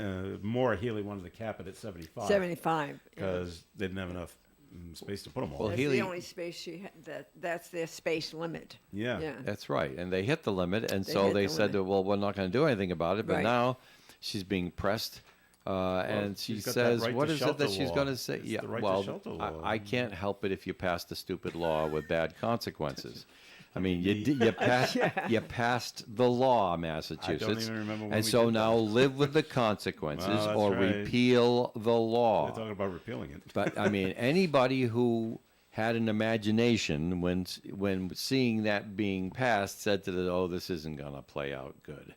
Maura Healey wanted to cap it at 75. 75. Because they didn't have enough space to put them all. Well, That's Healy- the only space she had. That's their space limit. Yeah. Yeah. That's right. And they hit the limit, and They so hit they the said, limit. well, we're not going to do anything about it. But Right. now she's being pressed. And she she's got that says, right what to is it shelter that she's law. going to say? It's the right to well, shelter law. I can't help it if you pass the stupid law with bad consequences. I mean, you passed the law, Massachusetts. even remember when and we so did now live with the consequences Well, that's or right. repeal the law. They're talking about repealing it. But I mean, anybody who had an imagination when seeing that being passed said to the, oh, this isn't going to play out good.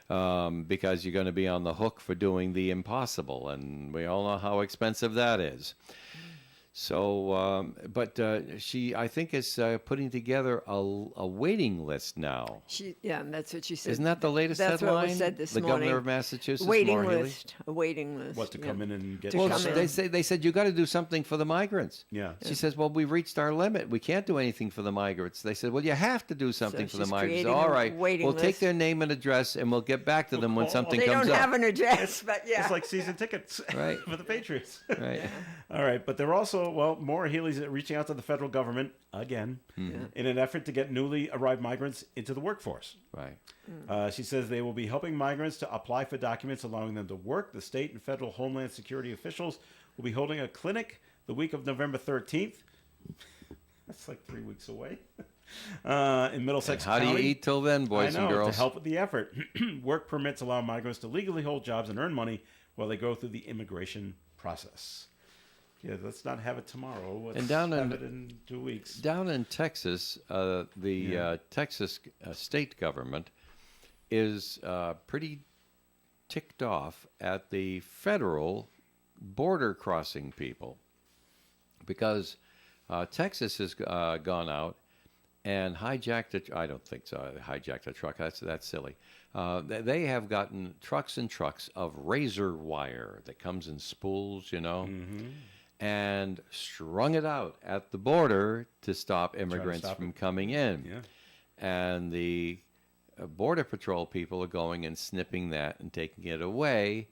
Because you're going to be on the hook for doing the impossible, and we all know how expensive that is. So, but she, I think, is putting together a waiting list now. That's what she said. Isn't that the latest That's headline? what was said this the morning. governor of Massachusetts, Waiting Maura Healey? list. A waiting list. What, to come in and get To Well, come shelter? in. they said you got to do something for the migrants. Yeah. She says, well, we've reached our limit. We can't do anything for the migrants. They said, well, you have to do something for the she's migrants. creating All a right, waiting we'll take list. their name and address, and we'll get back to them when call- something They comes don't up. have an address, but yeah. It's like season tickets Right. for the Patriots. Right. All right, but they're also, Maura Healey's reaching out to the federal government again in an effort to get newly arrived migrants into the workforce. Right. She says they will be helping migrants to apply for documents allowing them to work. The state and federal Homeland Security officials will be holding a clinic the week of November 13th. That's like 3 weeks away. In Middlesex How do County. you eat till then, boys I know, and girls? to help with the effort. Work permits allow migrants to legally hold jobs and earn money while they go through the immigration process. Yeah, let's not have it tomorrow. Let's And down have in- it in 2 weeks. Down in Texas, the Texas state government is pretty ticked off at the federal border crossing people because Texas has gone out and hijacked I don't think so. Hijacked a truck. That's silly. They have gotten trucks and trucks of razor wire that comes in spools, you know. And strung it out at the border to stop immigrants stop from it. coming in. Yeah. And the Border Patrol people are going and snipping that and taking it away.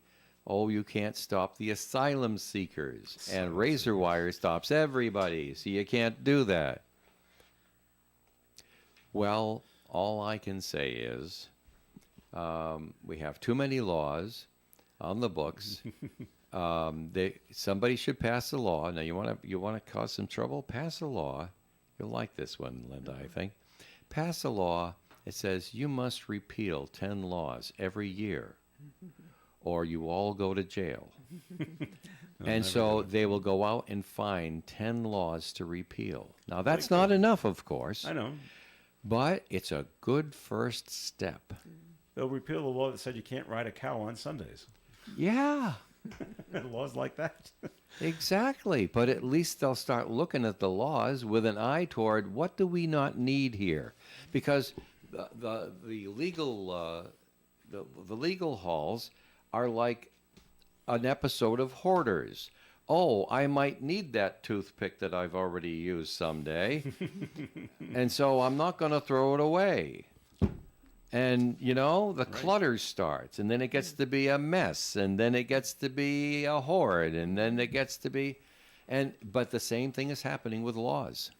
Oh, you can't stop the asylum seekers. And razor wire stops everybody, so you can't do that. Well, all I can say is we have too many laws on the books. Somebody should pass a law. Now, you want to cause some trouble? Pass a law. You'll like this one, Linda, I think. Pass a law. It says you must repeal 10 laws every year, or you all go to jail. And so they will go out and find 10 laws to repeal. Now, that's not enough, of course, I know. but it's a good first step. They'll repeal the law that said you can't ride a cow on Sundays. Yeah, Laws like that. exactly. But at least they'll start looking at the laws with an eye toward what do we not need here? Because the legal halls are like an episode of Hoarders. Oh, I might need that toothpick that I've already used someday. And so I'm not going to throw it away. And, the clutter starts, and then it gets to be a mess, and then it gets to be a hoard, and then it gets to be... But the same thing is happening with laws.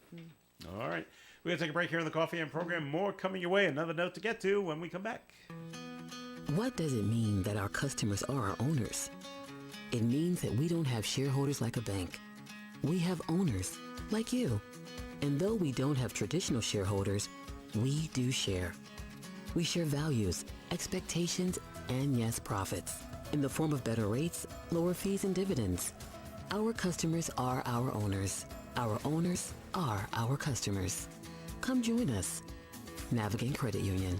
All right. We're going to take a break here on the Coffee and program. More coming your way. Another note to get to when we come back. What does it mean that our customers are our owners? It means that we don't have shareholders like a bank. We have owners, like you. And though we don't have traditional shareholders, we do share. We share values, expectations, and yes, profits, in the form of better rates, lower fees, and dividends. Our customers are our owners. Our owners are our customers. Come join us. Navigate Credit Union.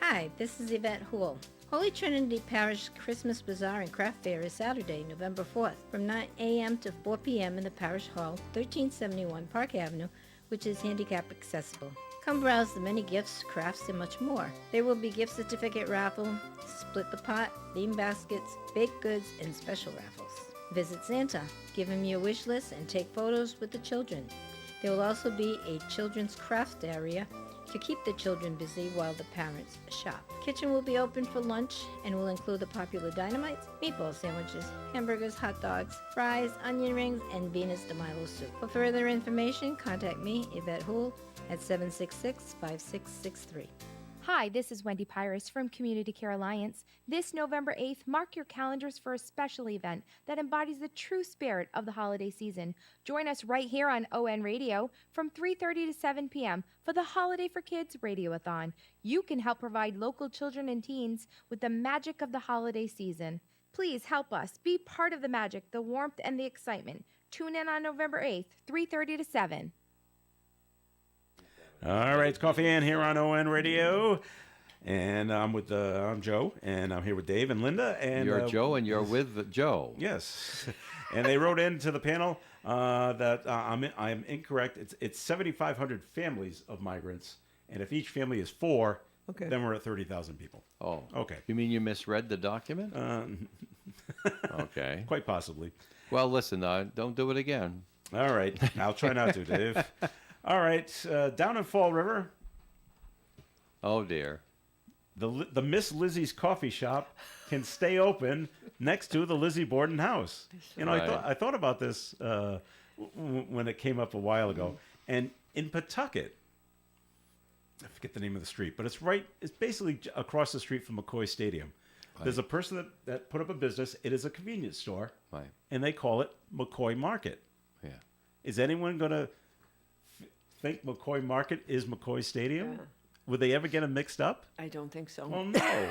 Hi, this is Yvette Houle. Holy Trinity Parish Christmas Bazaar and Craft Fair is Saturday, November 4th, from 9 a.m. to 4 p.m. in the Parish Hall, 1371 Park Avenue, which is handicap accessible. Come browse the many gifts, crafts, and much more. There will be gift certificate raffle, split the pot, theme baskets, baked goods, and special raffles. Visit Santa, give him your wish list, and take photos with the children. There will also be a children's craft area to keep the children busy while the parents shop. Kitchen will be open for lunch and will include the popular dynamites, meatball sandwiches, hamburgers, hot dogs, fries, onion rings, and Venus de Milo soup. For further information, contact me, Yvette Houle, at 766-5663. Hi, this is Wendy Pyrus from Community Care Alliance. This November 8th, mark your calendars for a special event that embodies the true spirit of the holiday season. Join us right here on ON Radio from 3:30 to 7 p.m. for the Holiday for Kids Radiothon. You can help provide local children and teens with the magic of the holiday season. Please help us be part of the magic, the warmth, and the excitement. Tune in on November 8th, 3:30 to 7. All right, it's Coffee Ann here on ON Radio. And I'm Joe, and I'm here with Dave and Linda. And You're Joe, and you're with Joe. Yes. And they wrote into the panel that I'm incorrect. It's 7,500 families of migrants. And if each family is 4, Okay. then we're at 30,000 people. Oh. Okay. You mean you misread the document? Okay. Quite possibly. Well, listen, don't do it again. All right. I'll try not to, Dave. All right. Down in Fall River, Oh, dear. the Miss Lizzie's coffee shop can stay open next to the Lizzie Borden house. You know, Right. I thought about this when it came up a while ago. And in Pawtucket, I forget the name of the street, but it's basically across the street from McCoy Stadium. There's a person that put up a business. It is a convenience store, Right. and they call it McCoy Market. Yeah. Is anyone going to think McCoy Market is McCoy Stadium? Yeah. Would they ever get them mixed up? I don't think so. Well, no.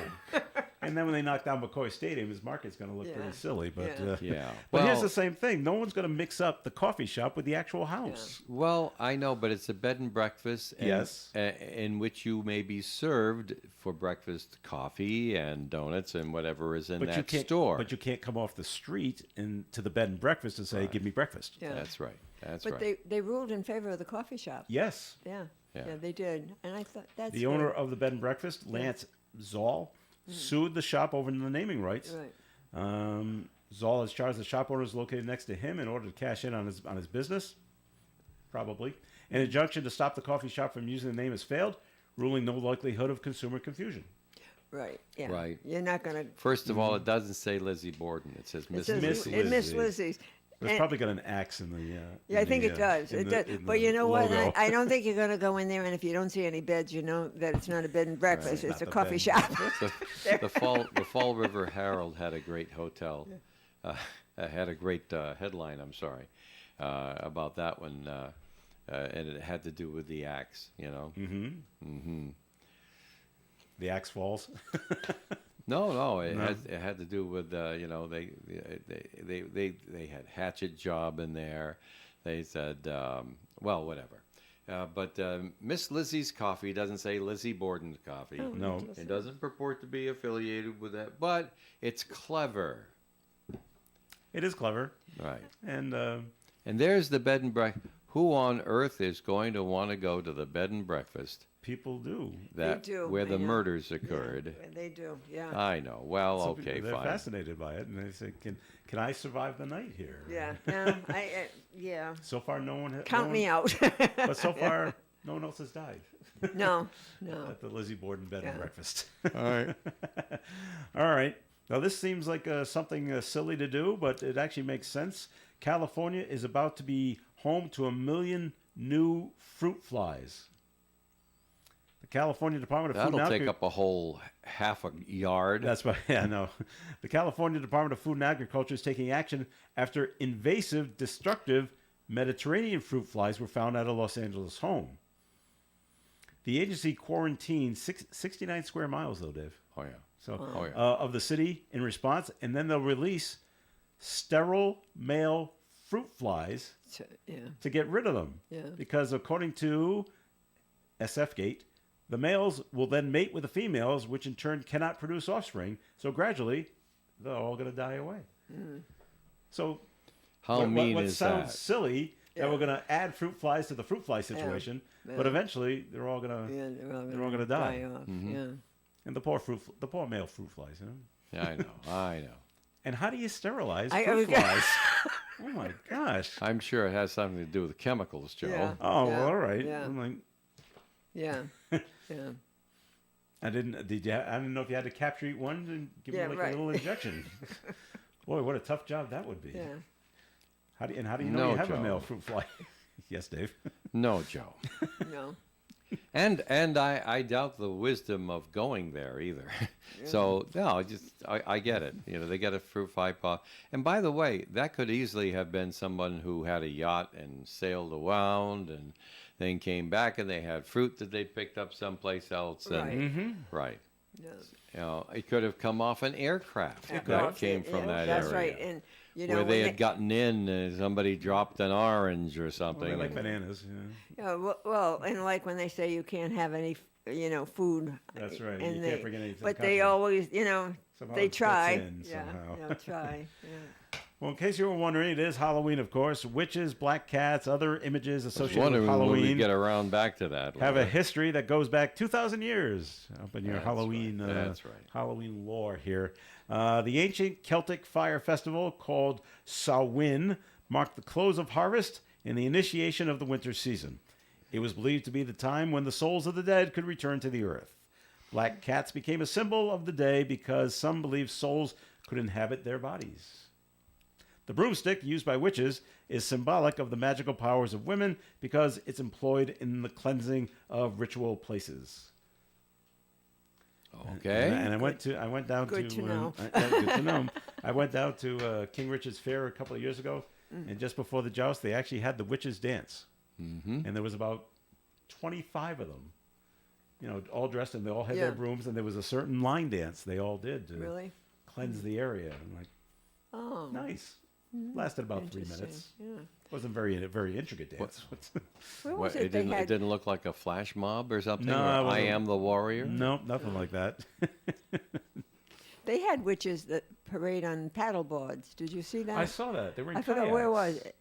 And then when they knock down McCoy Stadium, his market's going to look Yeah. pretty silly. But Yeah. Yeah. but here's Well- the same thing. No one's going to mix up the coffee shop with the actual house. Well, I know, but it's a bed and breakfast. And, Yes. In which you may be served for breakfast coffee and donuts and whatever is in But you that can't. store. But you can't come off the street and to the bed and breakfast and say, "Give me breakfast." Yeah. That's right. That's But right. they ruled in favor of the coffee shop. Yes. Yeah. Yeah. Yeah, they did. And I thought that's The owner of the bed and breakfast, Lance Zoll, sued the shop over the naming rights. Right. Zoll has charged the shop owners located next to him in order to cash in on his business. Probably. An injunction to stop the coffee shop from using the name has failed, ruling no likelihood of consumer confusion. Right. Yeah. Right. You're not going to. First of all, it doesn't say Lizzie Borden. It says Miss Miss Lizzie. It Miss Lizzie. Lizzie's. It's And- probably got an axe in the. Yeah, I think it does. in It the- does. in But the you know what? logo. I don't think you're going to go in there, and if you don't see any beds, you know that it's not a bed and breakfast. Right. It's Not a the coffee bed. shop. The Fall River Herald had a great hotel. Had a great headline. I'm sorry about that one, and it had to do with the axe. You know. The axe falls. No, it No? had to do with they had hatchet job in there. They said well, whatever. But Miss Lizzie's Coffee doesn't say Lizzie Borden's Coffee. Oh, No. It doesn't purport to be affiliated with that, but it's clever, It is clever. right? And And there's the bed and breakfast. Who on earth is going to want to go to the bed and breakfast people do. do, where the I know. murders occurred? They do, yeah. I know. Well, Some okay, people, they're fine. fascinated by it, and they say, "Can I survive the night here?" Yeah, no, yeah. So far, no one has. Count me out. But so far, no one else has died No. at the Lizzie Borden bed and Yeah. breakfast. All right. All right. Now, this seems like something silly to do, but it actually makes sense. California is about to be home to 1 million new fruit flies. The California Department of Food That'll and take Agriculture. up a whole half a yard. That's why, yeah, no. The California Department of Food and Agriculture is taking action after invasive, destructive Mediterranean fruit flies were found at a Los Angeles home. The agency quarantined 69 square miles, though, Dave. Oh yeah. So, Oh, yeah. of the city in response, and then they'll release sterile male fruit flies Yeah, to get rid of them. Yeah. Because according to SFgate, the males will then mate with the females, which in turn cannot produce offspring. So gradually, they're all going to die away. So How mean what is sounds that? silly that Yeah. we're going to add fruit flies to the fruit fly situation, but Yeah. eventually they're all going to, yeah, they're all gonna die. off. Mm-hmm. Yeah. and the poor male fruit flies, you know. Yeah, I know. I know. And how do you sterilize I fruit was- flies? Oh my gosh. I'm sure it has something to do with chemicals, Joe. Yeah. Oh, Yeah, well, all right. yeah. I'm like, Yeah. Yeah. I didn't know if you had to capture each one and give Yeah, them like right. a little injection. Boy, what a tough job that would be. Yeah. How do you know No, you have Joe. a male fruit fly? Yes, Dave. No, Joe. No. And I doubt the wisdom of going there either. So no, I get it. You know, they get a fruit fly paw. And by the way, that could easily have been someone who had a yacht and sailed around and then came back and they had fruit that they picked up someplace else. And, right. Yeah. You know, it could have come off an aircraft Yeah, that well, came from yeah, that that's area. right. And you know where when they had gotten in and somebody dropped an orange or something. They like and- bananas. Yeah. yeah, well, and like when they say you can't have any, food. That's right. And You they, can't bring anything but to they country. always, Somehow they it fits try. in Yeah, somehow. they'll try. Yeah. Well, in case you were wondering, it is Halloween, of course. Witches, black cats, other images I was associated with wondering when we Halloween get around back to that. have a later. history that goes back 2,000 years up in your That's Halloween, right. That's right. Halloween lore here. The ancient Celtic fire festival called Samhain marked the close of harvest and the initiation of the winter season. It was believed to be the time when the souls of the dead could return to the earth. Black cats became a symbol of the day because some believed souls could inhabit their bodies. The broomstick used by witches is symbolic of the magical powers of women because it's employed in the cleansing of ritual places. Okay. And I went down Good to to know. good to know. I went down to King Richard's Fair a couple of years ago, Mm. and just before the joust, they actually had the witches dance, and there was about 25 of them. You know, all dressed, and they all had their Yeah. brooms, and there was a certain line dance they all did to Really? cleanse the area. I'm like, Oh. nice. Lasted about 3 Interesting. minutes. Yeah. Wasn't a very intricate dance. Where What, was it it? They didn't. It had. didn't look like a flash mob or something. No, or it I wasn't. am the warrior. Nope, nothing like that. They had witches that parade on paddle boards. Did you see that? I saw that. They were in I forgot where was kayaks. it.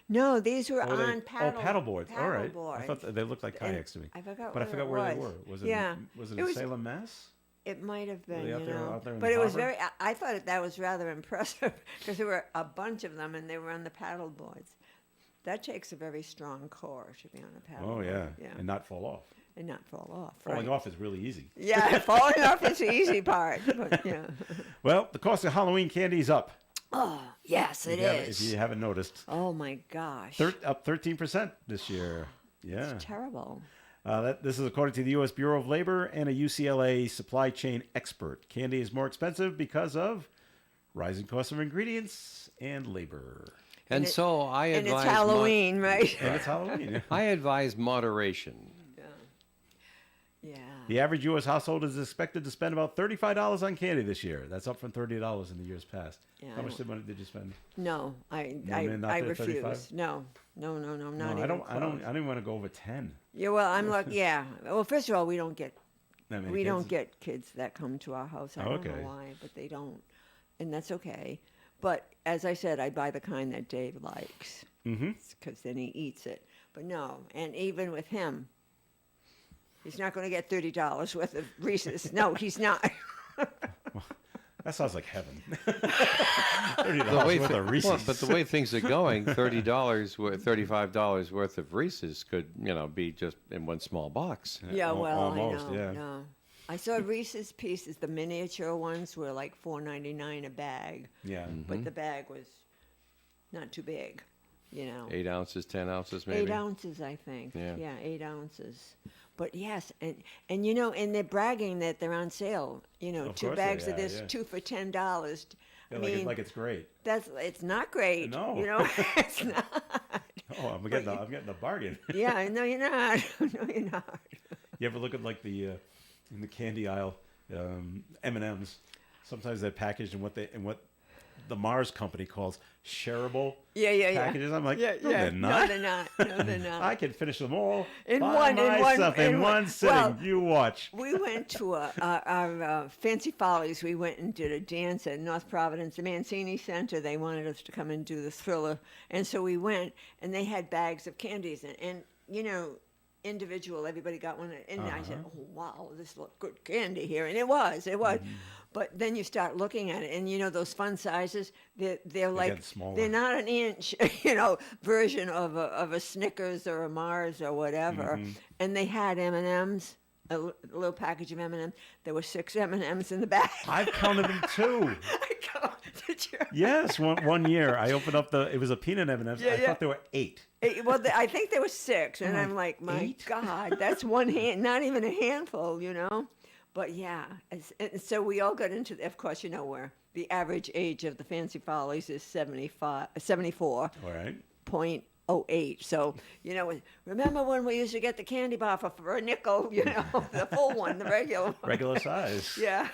No, these were Or they- on paddle. paddle boards. All right. Paddle I thought boards. they looked like And kayaks to me. I forgot But I where forgot it where they was. were. Was Yeah. it It in was- Salem, Mass? It might have been, they out you there- know. out there in But the it was harbor? very. I thought that was rather impressive because there were a bunch of them and they were on the paddle boards. That takes a very strong core to be on a paddle Oh board. yeah. Yeah. And not fall off. And not fall off. Falling right. off is really easy. Yeah, falling off is the easy part. But yeah. Well, the cost of Halloween candy is up. Oh yes, it If is. you haven't noticed, Oh my gosh. up 13% this year. Yeah. It's terrible. This is according to the U.S. Bureau of Labor and a UCLA supply chain expert. Candy is more expensive because of rising costs of ingredients and labor. And it- so I And advise. it's Halloween, right? And it's Halloween. I advise moderation. Yeah. The average U.S. household is expected to spend about $35 on candy this year. That's up from $30 in the years past. Yeah, How I much money did you spend? No, I not the refuse. 35? No, not No, even I don't close. want to go over 10. Yeah, well, I'm like, yeah. Well, first of all, we don't get That many we kids? don't get kids that come to our house. I don't know Okay. why, but they don't, and that's okay. But as I said, I buy the kind that Dave likes, because then he eats it. But no, and even with him, he's not going to get $30 worth of Reese's. No, he's not. That sounds like heaven. The way $30 worth of Reese's. well, but the way things are going, $35 worth of Reese's could, be just in one small box. Yeah, well, almost, I know. yeah. No. I saw Reese's Pieces. The miniature ones were like $4.99 a bag, Yeah. but the bag was not too big, 8 ounces, 10 ounces, maybe. 8 ounces, I think. Yeah. Yeah, 8 ounces. But yes, and and they're bragging that they're on sale. Of Two course bags they of are, this, yeah. 2 for $10. Yeah, I like, mean, like it's great. it's not great. No. It's not. Oh, I'm getting the bargain. Yeah, no, you're not. No, you're not. You ever look at like the in the candy aisle, M&Ms? Sometimes they're packaged in what the Mars company calls shareable Yeah. packages. I'm like, no, they're No, not. they're not. No, they're not. I can finish them all In by one- in one- myself in in one one- sitting. well, You watch. We went to our Fancy Follies. We went and did a dance at North Providence, the Mancini Center. They wanted us to come and do the Thriller, and so we went. And they had bags of candies, and individual. Everybody got one, and I said, "Oh wow, this looked good candy here," and it was. But then you start looking at it, and those fun sizes. They're like smaller. they're not an inch, version of a Snickers or a Mars or whatever. And they had M&Ms, a little package of M&Ms. There were 6 M&Ms in the bag. I've counted them too. Did you? Yes, one year I opened up it was a peanut M&Ms. I thought there were 8. Well, I think there were 6, and I'm I'm like, my 8? God, that's one hand, not even a handful, But yeah, and so we all got into. Of course, where the average age of the Fancy Follies is 74. All right. 0.08. So, remember when we used to get the candy bar for a nickel, the full one, the regular one. Regular size. Yeah.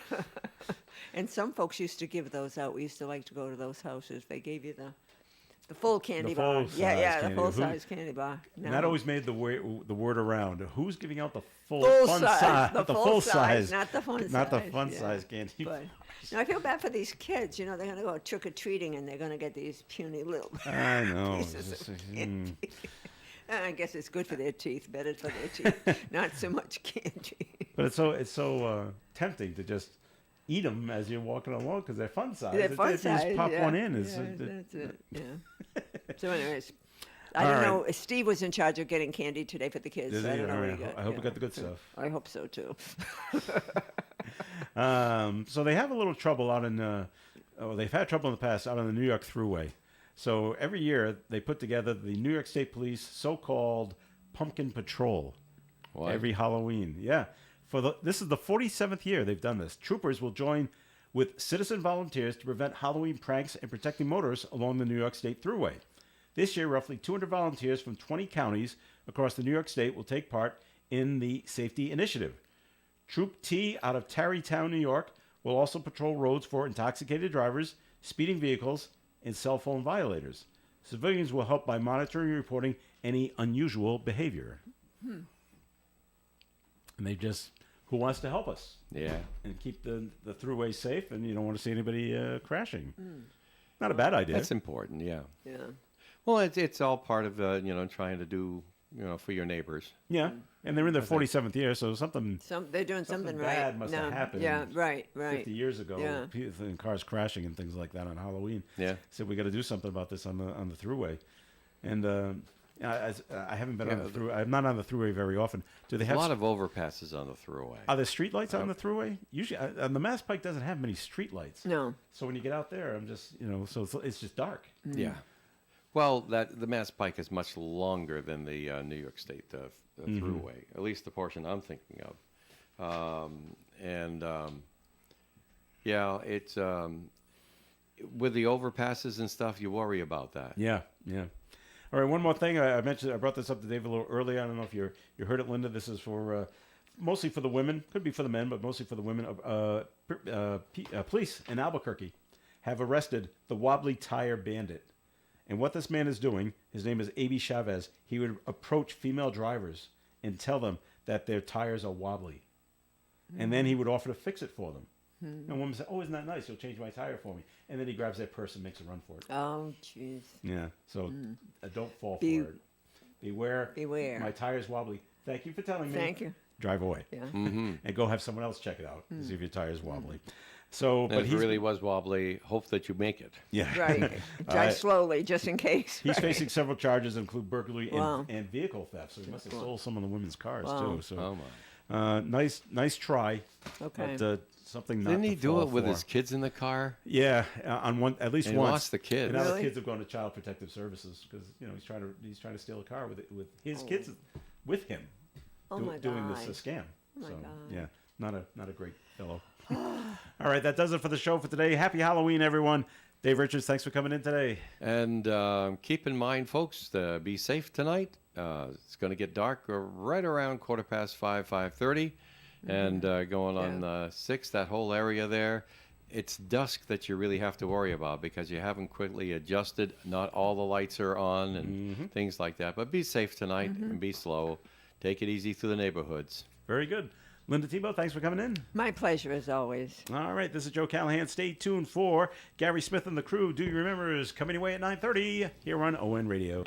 And some folks used to give those out. We used to like to go to those houses. They gave you the full candy bar. full-size Yeah, the candy. full-size candy bar. And that always made the word around. Who's giving out the Full fun size, size? the full size, not the fun Not the size, fun yeah. size candy. But I feel bad for these kids. They're going to go trick or treating, and they're going to get these puny little I know. pieces It's of just, candy. I guess it's good for their teeth, better for their teeth. Not so much candy. But it's so tempting to just eat them as you're walking along because they're fun size. They're fun You size. just pop yeah. one in. Yeah, that's it. Yeah. So, anyways, I All don't right. know. Steve was in charge of getting candy today for the kids. Did So I he? don't know All what right. he got. I hope he yeah. got the good stuff. I hope so too. So they have a little trouble out in. They've had trouble in the past out on the New York Thruway. So every year they put together the New York State Police so-called Pumpkin Patrol. What? Every Halloween. Yeah. This is the 47th year they've done this. Troopers will join with citizen volunteers to prevent Halloween pranks and protecting motorists along the New York State Thruway. This year, roughly 200 volunteers from 20 counties across the New York State will take part in the safety initiative. Troop T out of Tarrytown, New York, will also patrol roads for intoxicated drivers, speeding vehicles, and cell phone violators. Civilians will help by monitoring and reporting any unusual behavior. And they just, who wants to help us Yeah. and keep the throughway safe, and you don't want to see anybody crashing. Not a bad idea. That's important, yeah. Yeah. Well, it's all part of, trying to do, for your neighbors. Yeah, and they're in their 47th year, so They're doing something right. bad must have happened Yeah, right. 50 years ago, Yeah. and cars crashing and things like that on Halloween. Yeah. Said we got to do something about this on the throughway, and I haven't been on the throughway. I'm not on the throughway very often. Do they A have lot of overpasses on the throughway. Are there street lights on the throughway? Usually, on the Mass Pike doesn't have many street lights. No. So when you get out there, I'm just so it's just dark. Yeah. Well, the Mass Pike is much longer than the New York State Thruway, at least the portion I'm thinking of. It's with the overpasses and stuff, you worry about that. Yeah, yeah. All right, one more thing. I brought this up to Dave a little earlier. I don't know if you heard it, Linda. This is for mostly for the women. Could be for the men, but mostly for the women. Police in Albuquerque have arrested the wobbly tire bandit. And what this man is doing, his name is A.B. Chavez. He would approach female drivers and tell them that their tires are wobbly. And then he would offer to fix it for them. And women say, "Oh, isn't that nice? You'll change my tire for me." And then he grabs their purse and makes a run for it. Oh, jeez. Yeah, so don't fall for it. Beware. Beware. My tire's wobbly. Thank you for telling me. Thank you. Drive away. Yeah. And go have someone else check it out and see if your tire's wobbly. So, And but if he it really was wobbly, hope that you make it. yeah. Right. Drive slowly, just in case. He's facing several charges, include burglary Wow. and vehicle theft. So he must have stole some of the women's cars Wow. too. So, Oh, my. nice try. Okay. But something not Didn't to he do fall it with for. his kids in the car? Yeah, at least And he once. lost the kid. And now Really? the kids have gone to Child Protective Services because he's trying to steal a car with his kids with him Oh my doing God. this scam. Oh my so God. yeah, not a great fellow. All right, that does it for the show for today. Happy Halloween, everyone. Dave Richards, thanks for coming in today. And keep in mind, folks, be safe tonight. It's going to get dark right around 5:15, 5:30. And going on 6th, that whole area there, it's dusk that you really have to worry about because you haven't quickly adjusted. Not all the lights are on and things like that. But be safe tonight and be slow. Take it easy through the neighborhoods. Very good. Linda Tebow, thanks for coming in. My pleasure, as always. All right, this is Joe Callahan. Stay tuned for Gary Smith and the crew. Do you remember is coming away at 9:30 here on ON Radio.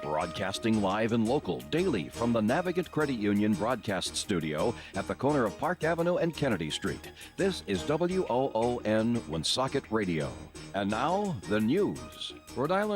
Broadcasting live and local daily from the Navigant Credit Union broadcast studio at the corner of Park Avenue and Kennedy Street. This is WOON Woonsocket Radio. And now, the news. Rhode Island